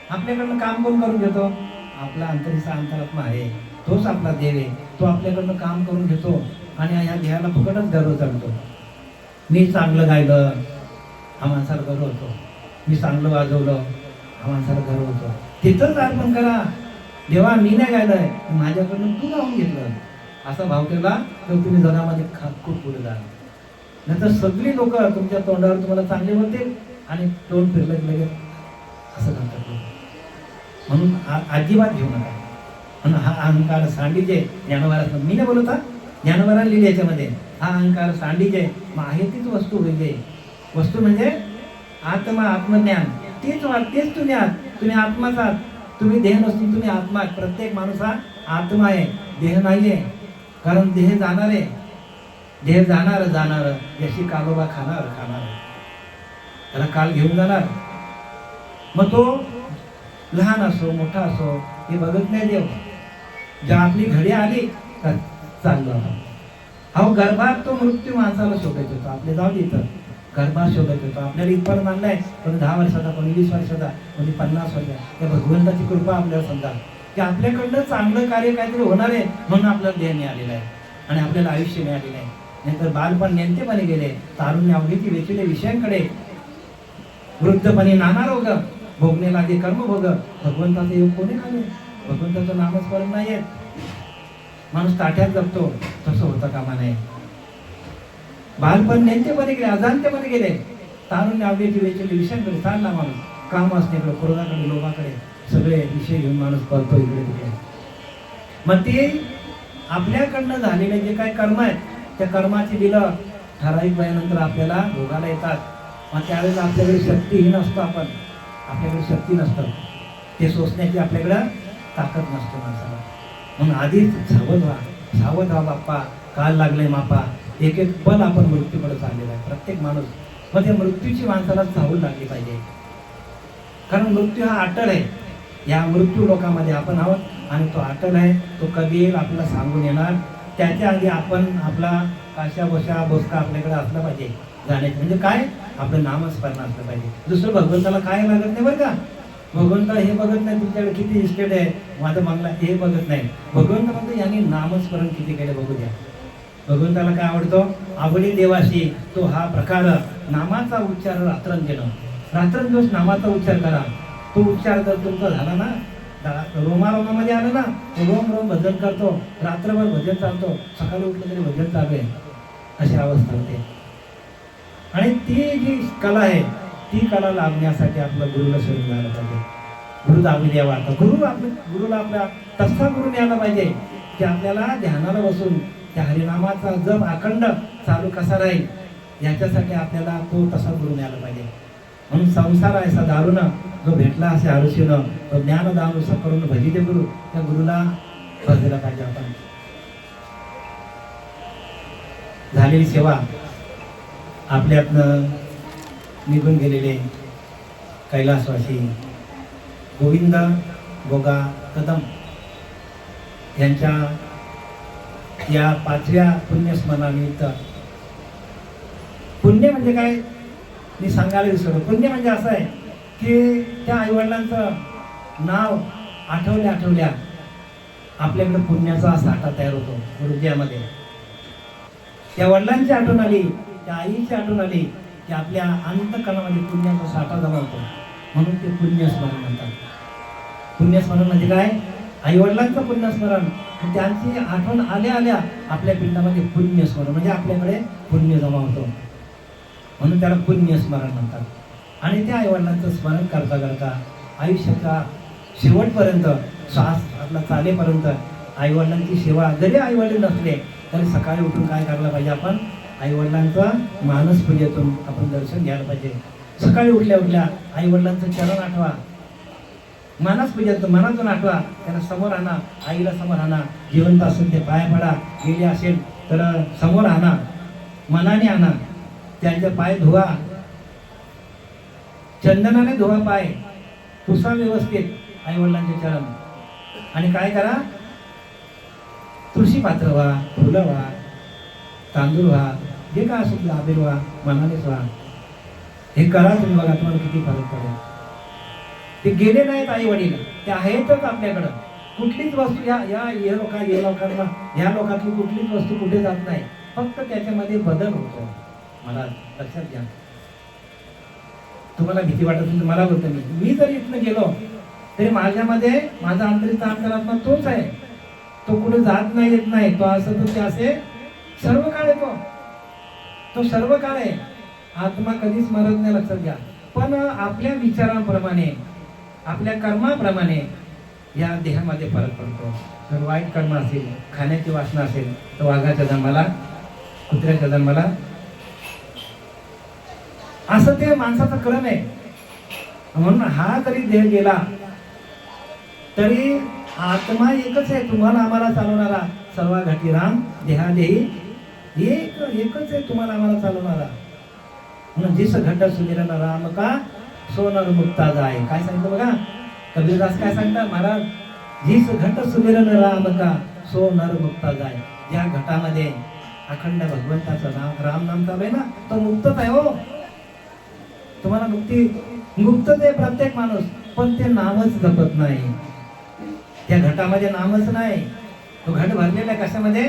S1: आपल्याकडनं काम कोण करून घेतो? आपला अंतरीचा अंतरात्मा आहे, तोच आपला देव आहे. तो आपल्याकडनं काम करून घेतो आणि या देहाला फुकटच गर्व चढतो. मी चांगलं गायलं, हा माणसाला गर्व होतो. मी चांगलं वाजवलं, हा माणसाला गर्व होतो. तिथंच अर्पण करा. देवा मी नाही गायलंय, माझ्याकडनं तू गाऊन घेतलं, असा भाव केला तर तुम्ही जगामध्ये खूप पुढे जा. नाहीतर सगळी लोक तुमच्या तोंडावर तुम्हाला चांगले बोलतील आणि तोंड फिरलं की लगेच असं करतात. म्हणून अजिबात घेऊ नका. म्हणून हा अहंकार सांडीचे, ज्ञानोबाला मी नाही बोलत, ज्ञानोबाला लिहिले याच्यामध्ये, हा अहंकार सांडीचे माहितीच वस्तू होईल. वस्तू म्हणजे आत्मा, आत्मज्ञान, तेच तुम्ही आहात. तुम्ही आत्माच आहात. तुम्ही देह नसून तुम्ही आत्मा आहात. प्रत्येक माणूस हा आत्मा आहे, देह नाहीये. कारण देह जाणार आहे, देह जाणार जशी कालोबा खाणार, त्याला काल घेऊन जाणार. मग तो लहान असो मोठा असो हे बघत नाही देव. जेव्हा आपली घडी आली तर चाललो. अहो गर्भात तो मृत्यू माणसाला शोधत होतो. आपले जाऊ देतं गर्भात शोधत होतो. आपल्याला इथपर्यंत आणलाय, कोणी 10 वर्षाचा, कोणी 20 वर्षाचा, कोणी 50 वर्षाचा. त्या भगवंताची कृपा आपल्याला समजा की आपल्याकडनं चांगलं कार्य काहीतरी होणार आहे म्हणून आपल्याला देह मिळालेला आहे आणि आपल्याला आयुष्य मिळालेलं आहे. नाहीतर बालपण नेमकेपणे गेले, तारुण्य अवघीची वेचले विषयांकडे, वृद्धपणे नाना रोग, भोगणे लागे कर्म भोग. भगवंताचे योग कोणी खाले? भगवंताचं नामस्मरण नाही येत. माणूस ताट्यात जगतो, तसं होतं कामा नये. बालपण नेमकेपणे गेले, अजाणतेपणे गेले, तारुण्य अवघीची वेचले विषयांकडे चालला माणूस. काम असण्याकडे, क्रोधाकडे, लोभाकडे सगळे विषय घेऊन माणूस पळतो इकडे तिकडे. मग ते आपल्याकडनं झालेले जे काही कर्म आहेत त्या कर्माची बिलं ठराविक वयानंतर आपल्याला भोगायला येतात. मग त्यावेळेला आपल्याकडे शक्तीहीन असतो. आपल्याकडे शक्ती नसतं, ते सोसण्याची आपल्याकडे ताकद नसते माणसाला. म्हणून आधीच सावध व्हा बाप्पा, काल लागले मापा. एक एक पल आपण मृत्यूकडे चाललेला आहे प्रत्येक माणूस. मग त्या मृत्यूची माणसाला चाहूल लागली पाहिजे. कारण मृत्यू हा अटळ आहे. या मृत्यू लोकांमध्ये आपण आहोत आणि तो अटळ आहे. तो कधी येईल आपल्याला सांगून येणार. त्याच्या आधी आपण आपला काशा बशा बोसका आपल्याकडे असला पाहिजे. जाण्याचं म्हणजे काय, आपलं नामस्मरण असलं पाहिजे. दुसरं भगवंताला काय लागत नाही बरं का. भगवंत हे बघत नाही तुमच्याकडे किती इस्टेट आहे, माझं बंगला, हे बघत नाही. भगवंत म्हणतो यांनी नामस्मरण किती केलं बघू द्या. भगवंताला काय आवडतो? आवडी देवाशी तो हा प्रकार, नामाचा उच्चार रात्रंदिवस. रात्रंदिवस नामाचा उच्चार करा. तो उच्चार जर तुमचा झाला ना, रोमामध्ये आलं ना, रोम भजन करतो, रात्रभर भजन चालतो, सकाळी उठलं तरी भजन चालू आहे, अशी अवस्था होते. आणि ती जी कला आहे ती कला लाभण्यासाठी आपलं गुरुला शरण जायला पाहिजे. गुरु दाबी द्यावा. गुरुला आपल्या तसा गुरु न्यायला पाहिजे की आपल्याला ध्यानाला बसून त्या हरिनामाचा जप अखंड चालू कसा राहील याच्यासाठी आपल्याला तो तसा गुरु न्यायला पाहिजे. म्हणून संसार आहे असा दारुण जो भेटला असे आरुषीनं, तो ज्ञान दान करून भजिते गुरु, त्या गुरुला भजला पाहिजे. आपण झालेली सेवा, आपल्यातनं निघून गेलेले कैलासवासी गोविंद गोगा कदम यांच्या या 5व्या पुण्यस्मरणानिमित्त. पुण्य म्हणजे काय मी सांगायला विसरलो. पुण्य म्हणजे असं आहे की त्या आईवडिलांचं नाव आठवल्या आपल्याकडे पुण्याचा साठा तयार होतो हृदयामध्ये. त्या वडिलांची आठवण आली, त्या आईची आठवण आली की आपल्या अंतःकरणामध्ये पुण्याचा साठा जमा होतो. म्हणून ते पुण्यस्मरण म्हणतात. पुण्यस्मरण म्हणजे काय? आई वडिलांचं पुण्यस्मरण. त्यांची आठवण आल्या आपल्या पिंडामध्ये पुण्यस्मरण म्हणजे आपल्याकडे पुण्य जमा होतो. म्हणून त्याला पुण्यस्मरण म्हणतात. आणि त्या आई वडिलांचं स्मरण करता करता आयुष्याच्या शेवटपर्यंत, श्वास आपला चालेपर्यंत आई वडिलांची सेवा. जरी आई वडील नसले तरी सकाळी उठून काय करायला पाहिजे? आपण आई वडिलांचा मानस पूजेतून आपण दर्शन घ्यायला पाहिजे. सकाळी उठल्या आई वडिलांचं चरण आठवा, मानस पूजेतून मनातून आठवा, त्यांना समोर आणा, आईला समोर आणा. जिवंत असेल ते पाया पडा, गेले असेल तर समोर आणा, मनाने आणा. त्यांचे पाय धुवा, चंदनाने धुवा पाय, पुसा व्यवस्थित आई वडिलांचे चरण. आणि काय करा? तुळशी पात्र व्हा, फुलं व्हा, तांदूळ व्हा, जे काय असेल आबीर व्हा, मनानेच व्हा. हे करा तुम्ही, बघा तुम्हाला किती फरक पडेल. ते गेले नाहीत आई वडील, ते आहेतच आपल्याकडं. कुठलीच वस्तू या लोकातली कुठलीच वस्तू कुठे जात नाही, फक्त त्याच्यामध्ये बदल होतो. मला लक्षात घ्या. तुम्हाला भीती वाटत असेल तर मला बोलतो, मी जरी इथनं गेलो तरी माझ्यामध्ये माझा अंतरीचा अंतरात्मा तोच आहे. तो कुठे जात नाही, येत नाही. तो असं तो ते असे सर्व काळ आहे. तो सर्व काळ आहे. आत्मा कधीच मरत नाही, लक्षात घ्या. पण आपल्या विचारांप्रमाणे, आपल्या कर्माप्रमाणे या देहामध्ये फरक पडतो. जर वाईट कर्म असेल, खाण्याची वासना असेल तर वाघाच्या जन्माला, कुत्र्याच्या जन्माला, असं ते माणसाचा क्रम आहे. म्हणून हा जरी देह गेला तरी आत्मा एकच आहे. तुम्हाला आम्हाला चालवणारा सर्व घटी राम देहादेही एकच आहे, तुम्हाला आम्हाला चालवणारा. म्हणून जिस घट सुमिरन राम का सो नर मुक्ता जाय. काय सांगितलं बघा कबीरदास, काय सांगतात महाराज? जिस घट सुमिरन राम का सो नर मुक्ता जाय. ज्या घटामध्ये अखंड भगवंताचं नाम, राम नाम चालू आहे ना, तो मुक्तच आहे. हो, तुम्हाला मुक्तच आहे प्रत्येक माणूस. पण ते नामच जपत नाही. त्या घटामध्ये नामच नाही. तो घट भरलेला आहे कशामध्ये?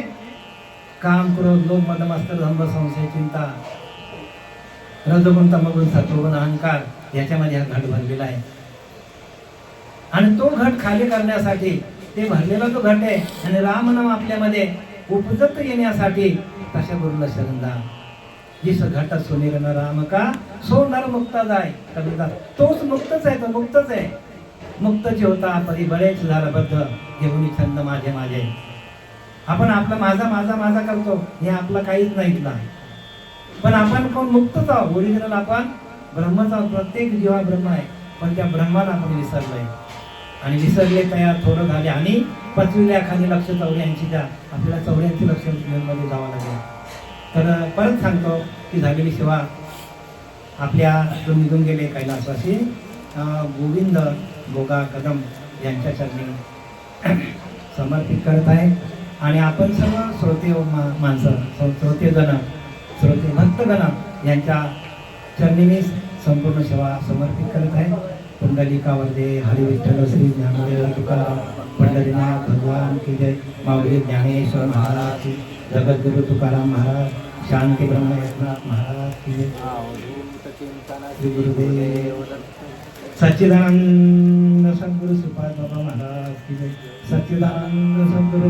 S1: काम, क्रोध, लोभ, मद, मत्सर, दंभ, संशय, चिंता, रजोगुण, तमोगुण, सत्वगुण, अहंकार, याच्यामध्ये हा घट भरलेला आहे. आणि तो घट खाली करण्यासाठी, ते भरलेला तो घट आहे. आणि रामनाम आपल्यामध्ये उपजत येण्यासाठी तशा गुरुला शरण जा. जिस घट सुनिरन राम का सो नर मुक्ता जाय. कबीरदास तोच मुक्तच आहे, तो मुक्तच आहे. मुक्त होता परी बळेच झाला बद्ध, घेऊन छंद माझे माझे. आपण आपला माझा माझा माझा करतो, हे आपलं काहीच नाही इथला. पण आपण कोण? मुक्तच आहोत. ओरिजिनल आपण ब्रह्मच आहोत. प्रत्येक जीवा ब्रह्म आहे. पण त्या ब्रह्माला आपण विसरलोय. आणि विसरले तयार थोडं झाले आणि पचविल्या खाली लक्ष चौऱ्यांची द्या. आपल्याला चौऱ्यांची लक्ष मध्ये जावं लागेल. तर परत सांगतो की झालेली सेवा आपल्या निघून गेले कैलासवासी गोविंद गोगा कदम यांच्या चरणी समर्पित करत आहे. आणि आपण सर्व श्रोते माणसं, श्रोते भक्तगण यांच्या चरणी मी संपूर्ण सेवा समर्पित करत आहे. पुंडलिकावरदे हरी विठ्ठल श्री ज्ञानदेव तुकाराम पंढरीनाथ भगवान की जय. माऊली ज्ञानेश्वर महाराज की, जगद्गुरु तुकाराम महाराज, शांती ब्रह्म एकनाथ महाराज की जय. श्री गुरुदेव सच्चिदानंद सद्गुरु श्रीपाद बाबा महाराज की जय. सच्चिदानंद सद्गुरु